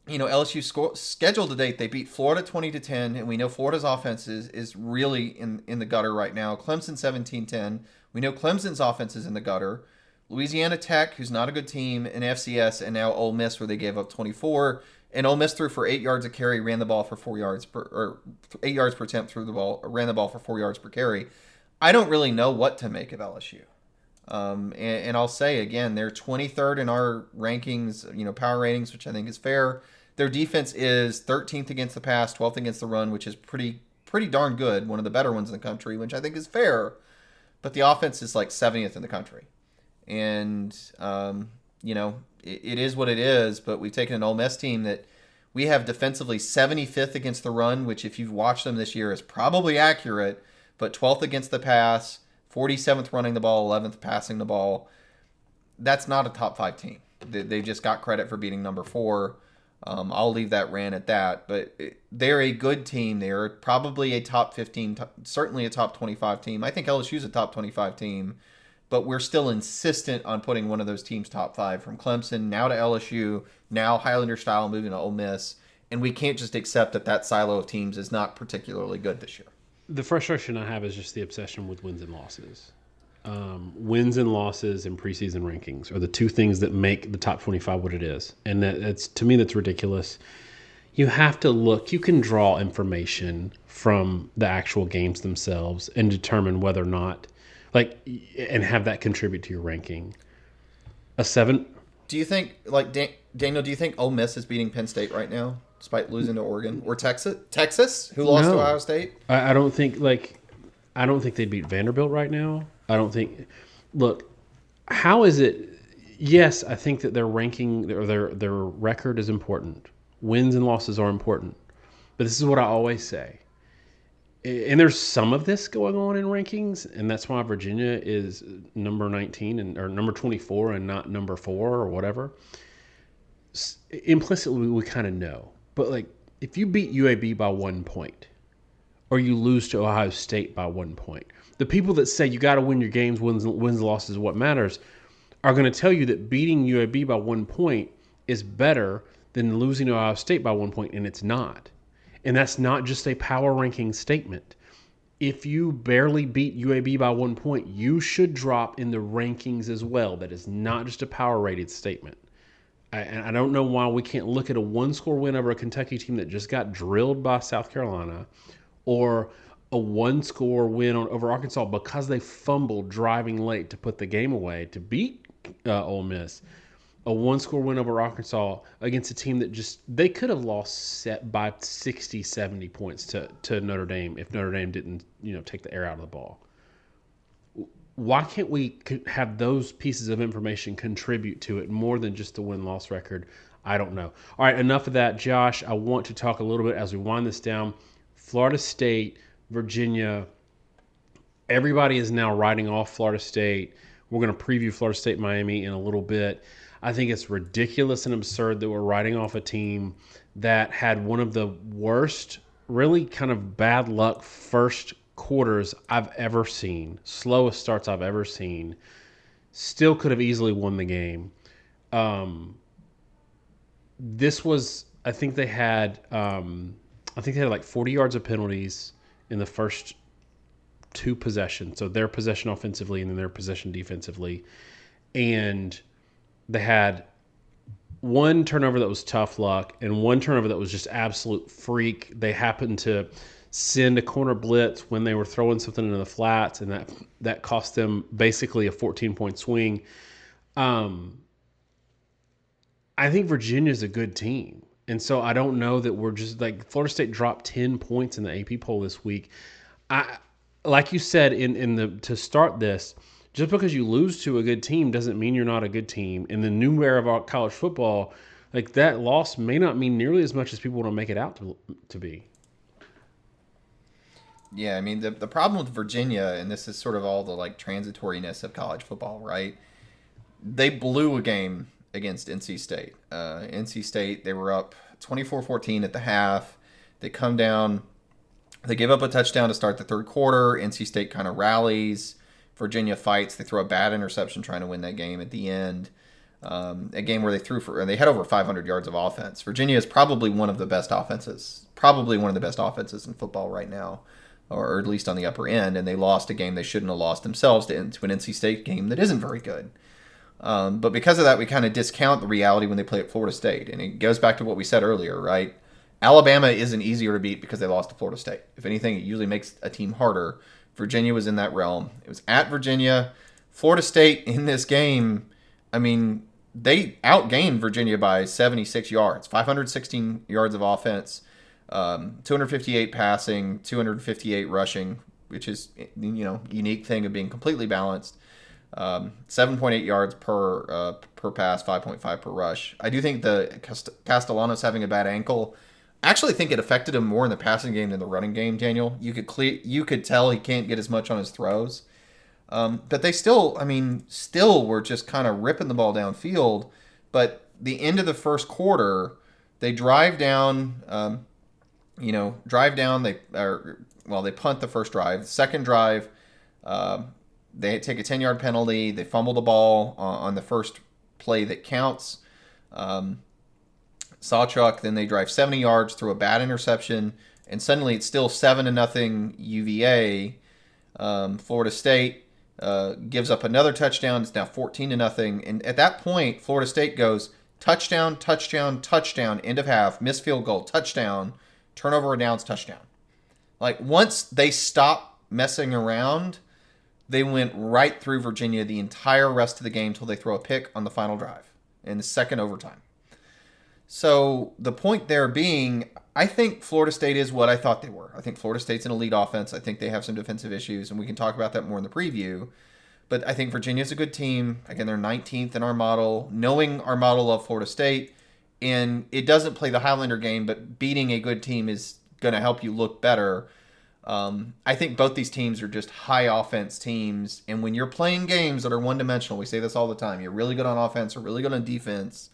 LSU scheduled to date, they beat Florida 20-10, and we know Florida's offense is really in the gutter right now. Clemson 17-10. We know Clemson's offense is in the gutter. Louisiana Tech, who's not a good team, and FCS, and now Ole Miss, where they gave up 24. And Ole Miss threw for 8 yards a carry, ran the ball for 4 yards or 8 yards per attempt, ran the ball for 4 yards per carry. I don't really know what to make of LSU. And I'll say again, they're 23rd in our rankings, power ratings, which I think is fair. Their defense is 13th against the pass, 12th against the run, which is pretty darn good. One of the better ones in the country, which I think is fair. But the offense is like 70th in the country. And, it is what it is, but we've taken an Ole Miss team that we have defensively 75th against the run, which if you've watched them this year is probably accurate, but 12th against the pass, 47th running the ball, 11th passing the ball. That's not a top 5 team. They just got credit for beating number 4. I'll leave that rant at that, but they're a good team. They're probably a top 15, certainly a top 25 team. I think LSU's a top 25 team. But we're still insistent on putting one of those teams top 5, from Clemson, now to LSU, now Highlander style, moving to Ole Miss. And we can't just accept that silo of teams is not particularly good this year. The frustration I have is just the obsession with wins and losses. Wins and losses and preseason rankings are the two things that make the top 25 what it is. And that's, to me, that's ridiculous. You have to look. You can draw information from the actual games themselves and determine whether or not, and have that contribute to your ranking. A 7. Do you think, Daniel, do you think Ole Miss is beating Penn State right now, despite losing to Oregon? Or Texas, who lost to Ohio State? I don't think, I don't think they beat Vanderbilt right now. I don't think, look, how is it, yes, I think that their ranking, their record is important. Wins and losses are important. But this is what I always say. And there's some of this going on in rankings, and that's why Virginia is number 19 or number 24 and not number 4 or whatever. Implicitly, we kind of know. But if you beat UAB by 1 point, or you lose to Ohio State by 1 point, the people that say you got to win your games, wins and losses is what matters, are going to tell you that beating UAB by 1 point is better than losing to Ohio State by 1 point, and it's not. And that's not just a power ranking statement. If you barely beat UAB by 1 point, you should drop in the rankings as well. That is not just a power rated statement. And I don't know why we can't look at a 1-score win over a Kentucky team that just got drilled by South Carolina, or a 1-score win over Arkansas because they fumbled driving late to put the game away to beat Ole Miss. A 1-score win over Arkansas against a team that they could have lost by 60, 70 points to Notre Dame if Notre Dame didn't, take the air out of the ball. Why can't we have those pieces of information contribute to it more than just the win-loss record? I don't know. All right, enough of that. Josh, I want to talk a little bit as we wind this down. Florida State, Virginia, everybody is now writing off Florida State. We're going to preview Florida State, Miami in a little bit. I think it's ridiculous and absurd that we're writing off a team that had one of the worst, really kind of bad luck first quarters I've ever seen, slowest starts I've ever seen. Still could have easily won the game. This was, I think they had like 40 yards of penalties in the first two possessions. So their possession offensively and then their possession defensively. And they had one turnover that was tough luck and one turnover that was just absolute freak. They happened to send a corner blitz when they were throwing something into the flats, and that cost them basically a 14-point swing. I think Virginia's a good team. And so I don't know that we're just like Florida State dropped 10 points in the AP poll this week. I like you said in the to start this, just because you lose to a good team doesn't mean you're not a good team. In the new era of college football, like that loss may not mean nearly as much as people want to make it out to be. Yeah, I mean the problem with Virginia, and this is sort of all the like transitoriness of college football, right? They blew a game against NC State. NC State, they were up 24-14 at the half. They come down. They give up a touchdown to start the third quarter. NC State kind of rallies. Virginia fights. They throw a bad interception trying to win that game at the end. A game where they had over 500 yards of offense. Virginia is probably one of the best offenses in football right now, or at least on the upper end. And they lost a game they shouldn't have lost themselves to an NC State game that isn't very good. But because of that, we kind of discount the reality when they play at Florida State. And it goes back to what we said earlier, right? Alabama isn't easier to beat because they lost to Florida State. If anything, it usually makes a team harder. Virginia was in that realm. It was at Virginia. Florida State in this game, I mean, they outgained Virginia by 76 yards, 516 yards of offense, 258 passing, 258 rushing, which is, unique thing of being completely balanced. 7.8 yards per pass, 5.5 per rush. I do think the Castellanos having a bad ankle. I actually think it affected him more in the passing game than the running game, Daniel. You could tell he can't get as much on his throws. But they still were just kind of ripping the ball downfield. But the end of the first quarter, they drive down. They punt the first drive. The second drive, they take a 10-yard penalty. They fumble the ball on the first play that counts. Sawchuck, then they drive 70 yards through a bad interception, and suddenly it's still 7-0 UVA. Florida State gives up another touchdown. It's now 14-0. And at that point, Florida State goes touchdown, touchdown, touchdown, end of half, missed field goal, touchdown, turnover and downs, touchdown. Like, once they stopped messing around, they went right through Virginia the entire rest of the game till they throw a pick on the final drive in the second overtime. So the point there being, I think Florida State is what I thought they were. I think Florida State's an elite offense. I think they have some defensive issues, and we can talk about that more in the preview. But I think Virginia's a good team. Again, they're 19th in our model. Knowing our model of Florida State, and it doesn't play the Highlander game, but beating a good team is going to help you look better. I think both these teams are just high offense teams. And when you're playing games that are one-dimensional, we say this all the time, you're really good on offense or really good on defense,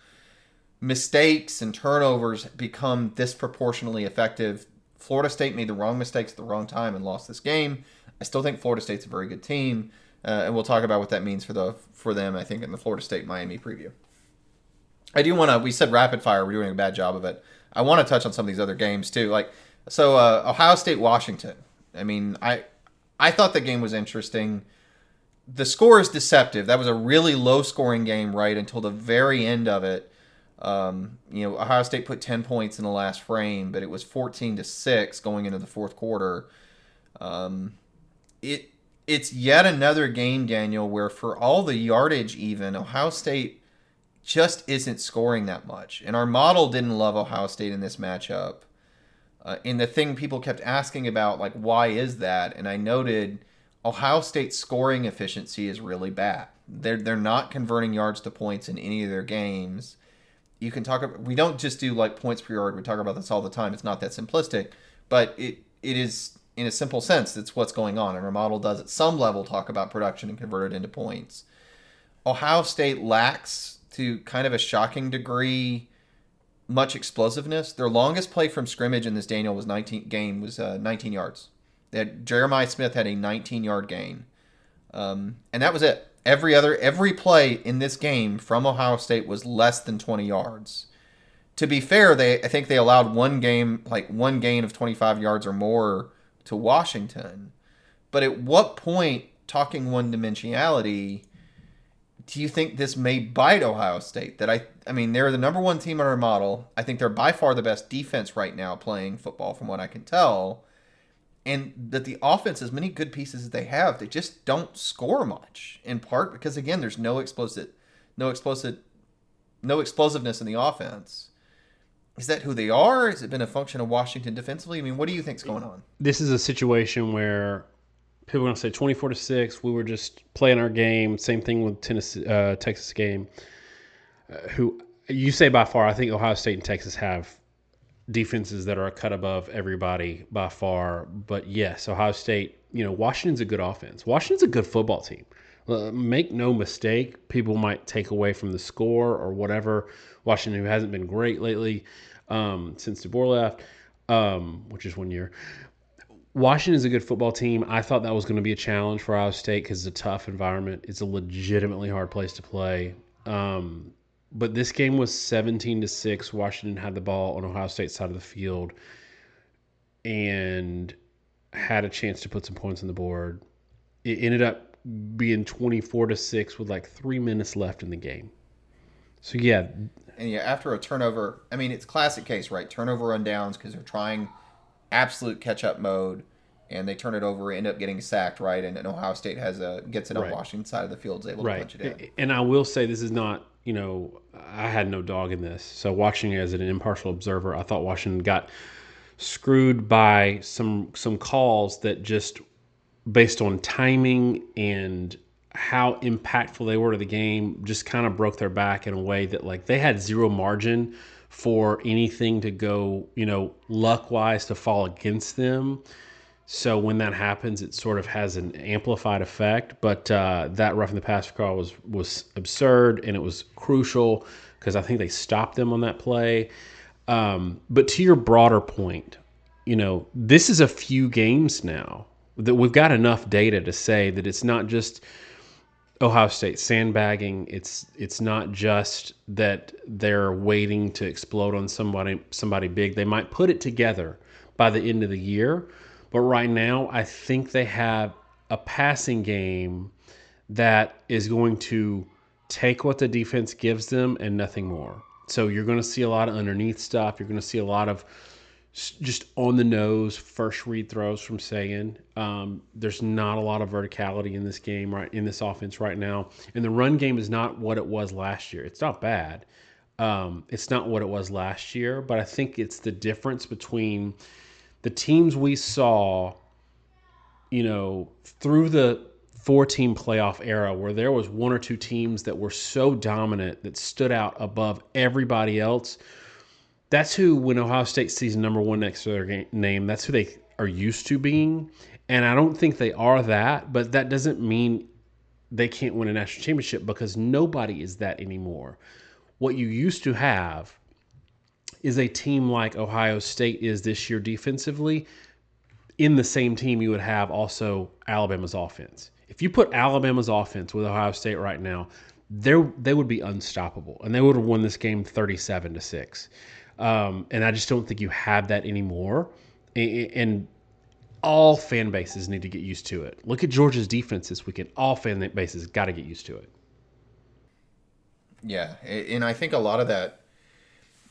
mistakes and turnovers become disproportionately effective. Florida State made the wrong mistakes at the wrong time and lost this game. I still think Florida State's a very good team, and we'll talk about what that means for them, I think, in the Florida State-Miami preview. I do want to, we said rapid fire, we're doing a bad job of it. I want to touch on some of these other games too. Ohio State-Washington. I mean, I thought the game was interesting. The score is deceptive. That was a really low-scoring game right until the very end of it. Ohio State put 10 points in the last frame, but it was 14-6 going into the fourth quarter. It's yet another game, Daniel, where for all the yardage even, Ohio State just isn't scoring that much. And our model didn't love Ohio State in this matchup. And the thing people kept asking about, like, why is that? And I noted Ohio State's scoring efficiency is really bad. They're not converting yards to points in any of their games. You can talk about, we don't just do like points per yard. We talk about this all the time. It's not that simplistic, but it is, in a simple sense, it's what's going on. And our model does at some level talk about production and convert it into points. Ohio State lacks, to kind of a shocking degree, much explosiveness. Their longest play from scrimmage in this, Daniel, was 19 yards. Jeremiah Smith had a 19-yard gain, and that was it. Every play in this game from Ohio State was less than 20 yards. To be fair, I think they allowed one gain of 25 yards or more to Washington. But at what point, talking one-dimensionality, do you think this may bite Ohio State? I mean, they're the number one team on our model. I think they're by far the best defense right now playing football, from what I can tell. And that the offense, as many good pieces as they have, they just don't score much. In part because, again, there's no explosiveness in the offense. Is that who they are? Has it been a function of Washington defensively? I mean, what do you think's going on? This is a situation where people are going to say 24-6. We were just playing our game. Same thing with Texas game. Who you say by far? I think Ohio State and Texas have defenses that are a cut above everybody by far. But yes, Ohio State. Washington's a good offense. Washington's a good football team. Make no mistake, people might take away from the score or whatever. Washington, who hasn't been great lately since DeBoer left, which is 1 year. Washington is a good football team. I thought that was going to be a challenge for Ohio State because it's a tough environment. It's a legitimately hard place to play. But this game was 17-6. Washington had the ball on Ohio State's side of the field and had a chance to put some points on the board. It ended up being 24-6 with like 3 minutes left in the game. So, yeah. And after a turnover, I mean, it's classic case, right? Turnover rundowns because they're trying absolute catch-up mode, and they turn it over, end up getting sacked, right? And Ohio State gets it on Washington's side of the field, is able to punch it in. And I will say this is not, I had no dog in this. So watching it as an impartial observer, I thought Washington got screwed by some calls that just based on timing and how impactful they were to the game just kind of broke their back in a way that like they had zero margin for anything to go, luck-wise to fall against them. So when that happens, it sort of has an amplified effect. But that roughing the passer call was absurd, and it was crucial because I think they stopped them on that play. But to your broader point, this is a few games now that we've got enough data to say that it's not just Ohio State sandbagging. It's not just that they're waiting to explode on somebody big. They might put it together by the end of the year, but right now I think they have a passing game that is going to take what the defense gives them and nothing more. So you're going to see a lot of underneath stuff. You're going to see a lot of just on the nose first read throws from Sagan. There's not a lot of verticality in this game, right, in this offense right now. And the run game is not what it was last year. It's not bad. It's not what it was last year, but I think it's the difference between the teams we saw, through the 4-team playoff era where there was one or two teams that were so dominant that stood out above everybody else. That's who, when Ohio State sees number one next to their name, that's who they are used to being. And I don't think they are that, but that doesn't mean they can't win a national championship because nobody is that anymore. What you used to have is a team like Ohio State is this year defensively. In the same team, you would have also Alabama's offense. If you put Alabama's offense with Ohio State right now, they would be unstoppable, and they would have won this game 37-6. And I just don't think you have that anymore. And all fan bases need to get used to it. Look at Georgia's defense this weekend. All fan bases got to get used to it. Yeah, and I think a lot of that,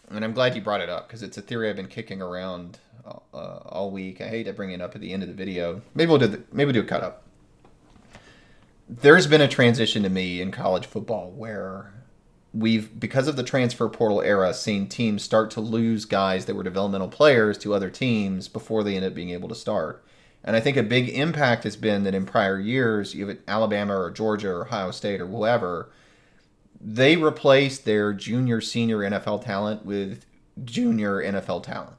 and I'm glad you brought it up because it's a theory I've been kicking around all week. I hate to bring it up at the end of the video. Maybe we'll do a cut up. There's been a transition to me in college football where we've, because of the transfer portal era, seen teams start to lose guys that were developmental players to other teams before they end up being able to start. And I think a big impact has been that in prior years, you have Alabama or Georgia or Ohio State or whoever, they replaced their junior, senior NFL talent with junior NFL talent.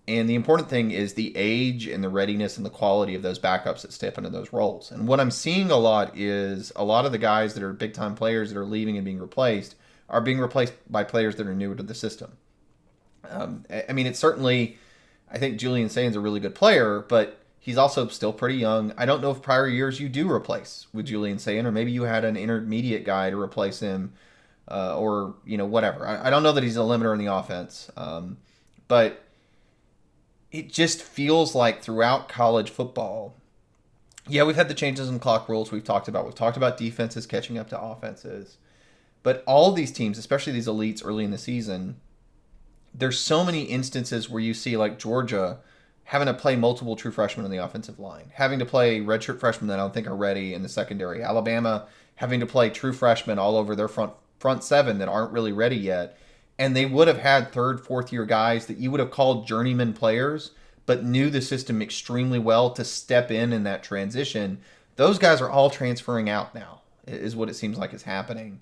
And the important thing is the age and the readiness and the quality of those backups that step into those roles. And what I'm seeing a lot is a lot of the guys that are big-time players that are leaving and being replaced are being replaced by players that are newer to the system. I mean, it's certainly, I think Julian Sain's a really good player, but He's also still pretty young. I don't know if prior years you do replace with Julian Sayin, or maybe you had an intermediate guy to replace him, or whatever. I don't know that he's a limiter in the offense, but it just feels like throughout college football, yeah, we've had the changes in clock rules we've talked about. We've talked about defenses catching up to offenses. But all these teams, especially these elites early in the season, there's so many instances where you see like Georgia having to play multiple true freshmen on the offensive line, having to play redshirt freshmen that I don't think are ready in the secondary. Alabama having to play true freshmen all over their front seven that aren't really ready yet. And they would have had third, fourth year guys that you would have called journeyman players, but knew the system extremely well to step in that transition. Those guys are all transferring out now, is what it seems like is happening.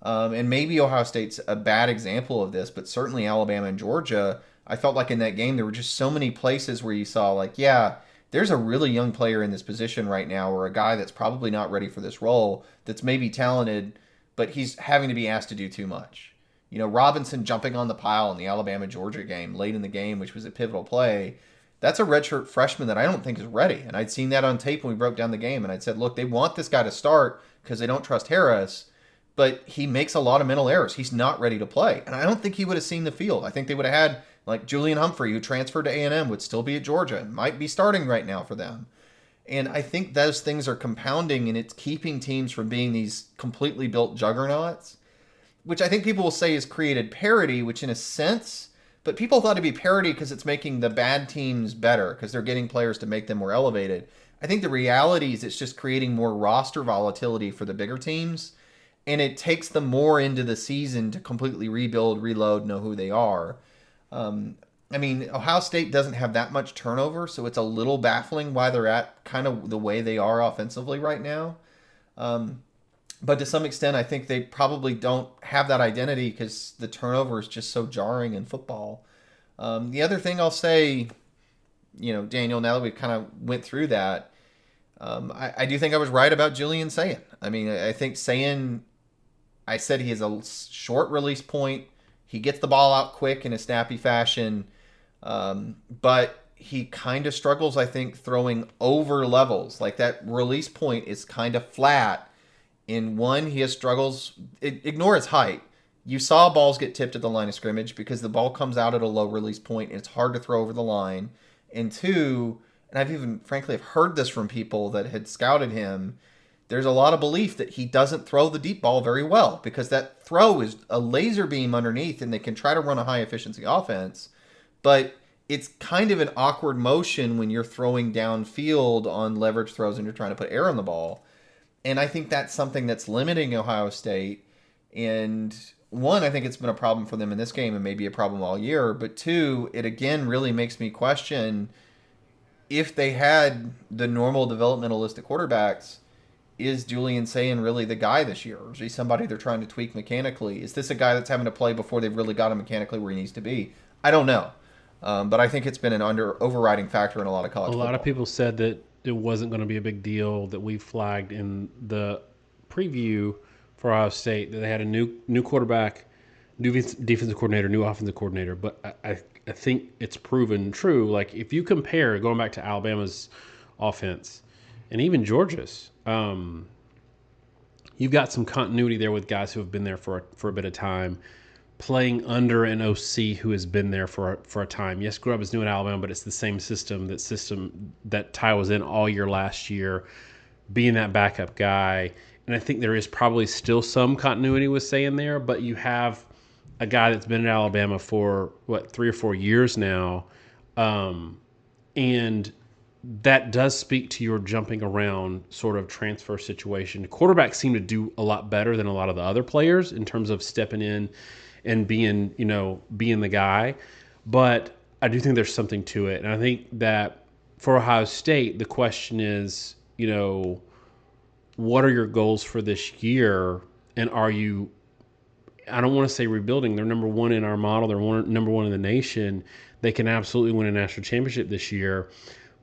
And maybe Ohio State's a bad example of this, but certainly Alabama and Georgia, I felt like in that game there were just so many places where you saw like, yeah, there's a really young player in this position right now, or a guy that's probably not ready for this role, that's maybe talented, but he's having to be asked to do too much. Robinson jumping on the pile in the Alabama-Georgia game late in the game, which was a pivotal play, that's a redshirt freshman that I don't think is ready. And I'd seen that on tape when we broke down the game, and I'd said, look, they want this guy to start because they don't trust Harris, but he makes a lot of mental errors. He's not ready to play. And I don't think he would have seen the field. I think they would have had, like, Julian Humphrey, who transferred to A&M, would still be at Georgia and might be starting right now for them. And I think those things are compounding, and it's keeping teams from being these completely built juggernauts, which I think people will say has created parity, which in a sense, but people thought it'd be parity because it's making the bad teams better, because they're getting players to make them more elevated. I think the reality is it's just creating more roster volatility for the bigger teams, and it takes them more into the season to completely rebuild, reload, know who they are. Ohio State doesn't have that much turnover, so it's a little baffling why they're at kind of the way they are offensively right now. But to some extent, I think they probably don't have that identity because the turnover is just so jarring in football. The other thing I'll say, Daniel, now that we've kind of went through that, I do think I was right about Julian Sayin. I think Sayin, I said he has a short release point. He gets the ball out quick in a snappy fashion, but he kind of struggles, I think, throwing over levels. Like that release point is kind of flat. In one, he has struggles. Ignore his height. You saw balls get tipped at the line of scrimmage because the ball comes out at a low release point and it's hard to throw over the line. And two, and I've even, frankly, I've heard this from people that had scouted him, there's a lot of belief that he doesn't throw the deep ball very well because that throw is a laser beam underneath and they can try to run a high efficiency offense, but it's kind of an awkward motion when you're throwing downfield on leverage throws and you're trying to put air on the ball. And I think that's something that's limiting Ohio State. And one, I think it's been a problem for them in this game and maybe a problem all year. But two, it again really makes me question if they had the normal developmentalistic quarterbacks, is Julian Sayin really the guy this year? Or is he somebody they're trying to tweak mechanically? Is this a guy that's having to play before they've really got him mechanically where he needs to be? I don't know. But I think it's been an overriding factor in a lot of college football. A lot of people said that it wasn't going to be a big deal, that we flagged in the preview for Ohio State that they had a new quarterback, new defensive coordinator, new offensive coordinator. But I think it's proven true. Like if you compare, going back to Alabama's offense and even Georgia's, you've got some continuity there with guys who have been there for a bit of time, playing under an OC who has been there for a time. Yes, Grubb is new in Alabama, but it's the same system that Ty was in all year last year, being that backup guy. And I think there is probably still some continuity with Sayin there, but you have a guy that's been in Alabama for, 3 or 4 years now, and that does speak to your jumping around sort of transfer situation. Quarterbacks seem to do a lot better than a lot of the other players in terms of stepping in and being the guy. But I do think there's something to it. And I think that for Ohio State, the question is, what are your goals for this year? And are you, I don't want to say rebuilding. They're number one in our model. They're number one in the nation. They can absolutely win a national championship this year.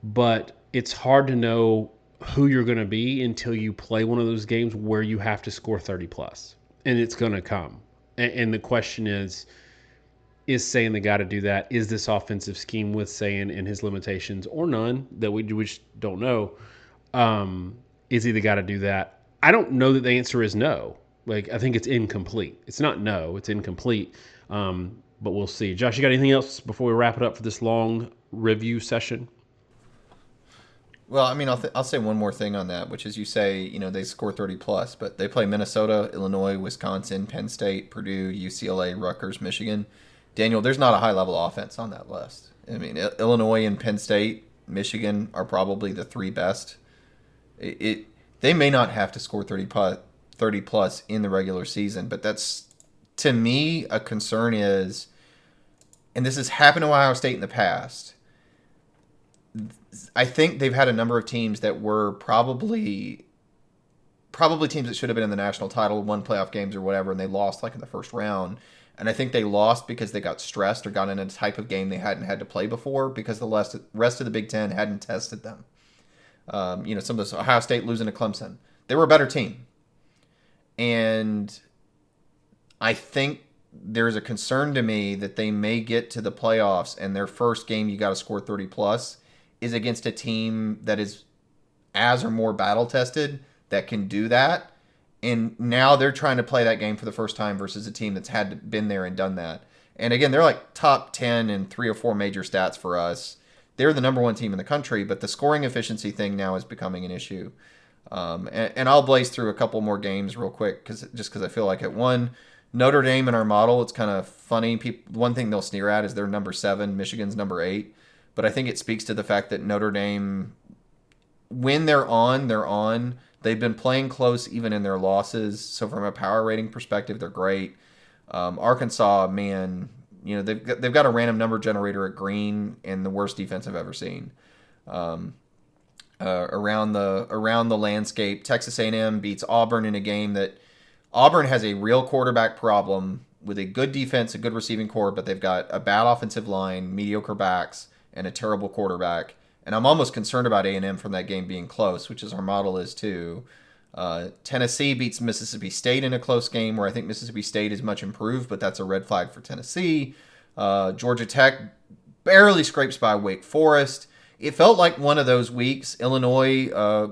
But it's hard to know who you're going to be until you play one of those games where you have to score 30 plus. And it's going to come. And the question is, Is Sayin the guy to do that? Is this offensive scheme with Sayin and his limitations, or none that we just don't know? Is he the guy to do that? I don't know that the answer is no. Like, I think it's incomplete. It's not no, it's incomplete. But we'll see. Josh, you got anything else before we wrap it up for this long review session? Well, I mean, I'll say one more thing on that, which is you say, they score 30 plus, but they play Minnesota, Illinois, Wisconsin, Penn State, Purdue, UCLA, Rutgers, Michigan. Daniel, there's not a high level offense on that list. I mean, Illinois and Penn State, Michigan are probably the three best. They may not have to score 30 plus in the regular season, but that's, to me, a concern is, and this has happened to Ohio State in the past, I think they've had a number of teams that were probably teams that should have been in the national title, won playoff games or whatever, and they lost like in the first round. And I think they lost because they got stressed or got in a type of game they hadn't had to play before because the rest of the Big Ten hadn't tested them. Some of this Ohio State losing to Clemson. They were a better team. And I think there's a concern to me that they may get to the playoffs and their first game you got to score 30 plus is against a team that is as or more battle tested that can do that. And now they're trying to play that game for the first time versus a team that's been there and done that. And again, they're like top 10 in 3 or 4 major stats for us. They're the number one team in the country, but the scoring efficiency thing now is becoming an issue. And I'll blaze through a couple more games real quick because I feel like it. One, Notre Dame in our model, it's kind of funny. One thing they'll sneer at is they're number 7, Michigan's number 8. But I think it speaks to the fact that Notre Dame, when they're on, they're on. They've been playing close even in their losses. So from a power rating perspective, they're great. Arkansas, man, they've got a random number generator at green and the worst defense I've ever seen. Around the landscape, Texas A&M beats Auburn in a game that Auburn has a real quarterback problem with a good defense, a good receiving core, but they've got a bad offensive line, mediocre backs, and a terrible quarterback. And I'm almost concerned about A&M from that game being close, which is our model is too. Tennessee beats Mississippi State in a close game where I think Mississippi State is much improved, but that's a red flag for Tennessee. Georgia Tech barely scrapes by Wake Forest. It felt like one of those weeks. Illinois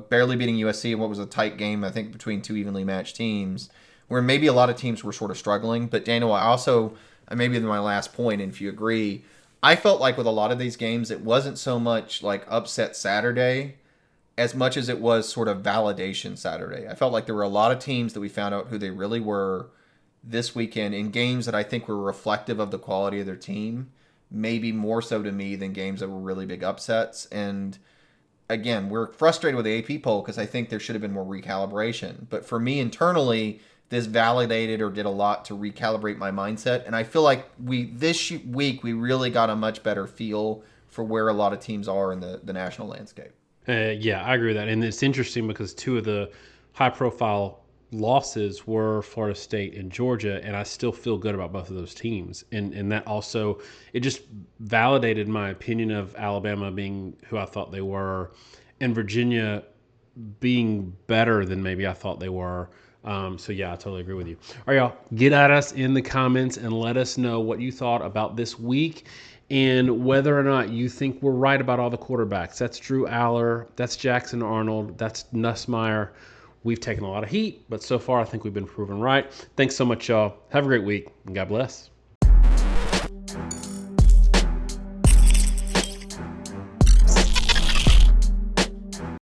barely beating USC in what was a tight game, I think, between two evenly matched teams, where maybe a lot of teams were sort of struggling. But Daniel, maybe my last point, and if you agree, I felt like with a lot of these games, it wasn't so much like upset Saturday as much as it was sort of validation Saturday. I felt like there were a lot of teams that we found out who they really were this weekend in games that I think were reflective of the quality of their team, maybe more so to me than games that were really big upsets. And again, we're frustrated with the AP poll because I think there should have been more recalibration. But for me internally, this validated or did a lot to recalibrate my mindset. And I feel like this week we really got a much better feel for where a lot of teams are in the national landscape. Yeah, I agree with that. And it's interesting because 2 of the high-profile losses were Florida State and Georgia, and I still feel good about both of those teams. And that also, it just validated my opinion of Alabama being who I thought they were and Virginia being better than maybe I thought they were. So yeah, I totally agree with you. All right, y'all, get at us in the comments and let us know what you thought about this week and whether or not you think we're right about all the quarterbacks. That's Drew Aller, that's Jackson Arnold, that's Nussmeier. We've taken a lot of heat, but so far I think we've been proven right. Thanks so much, y'all. Have a great week, and God bless.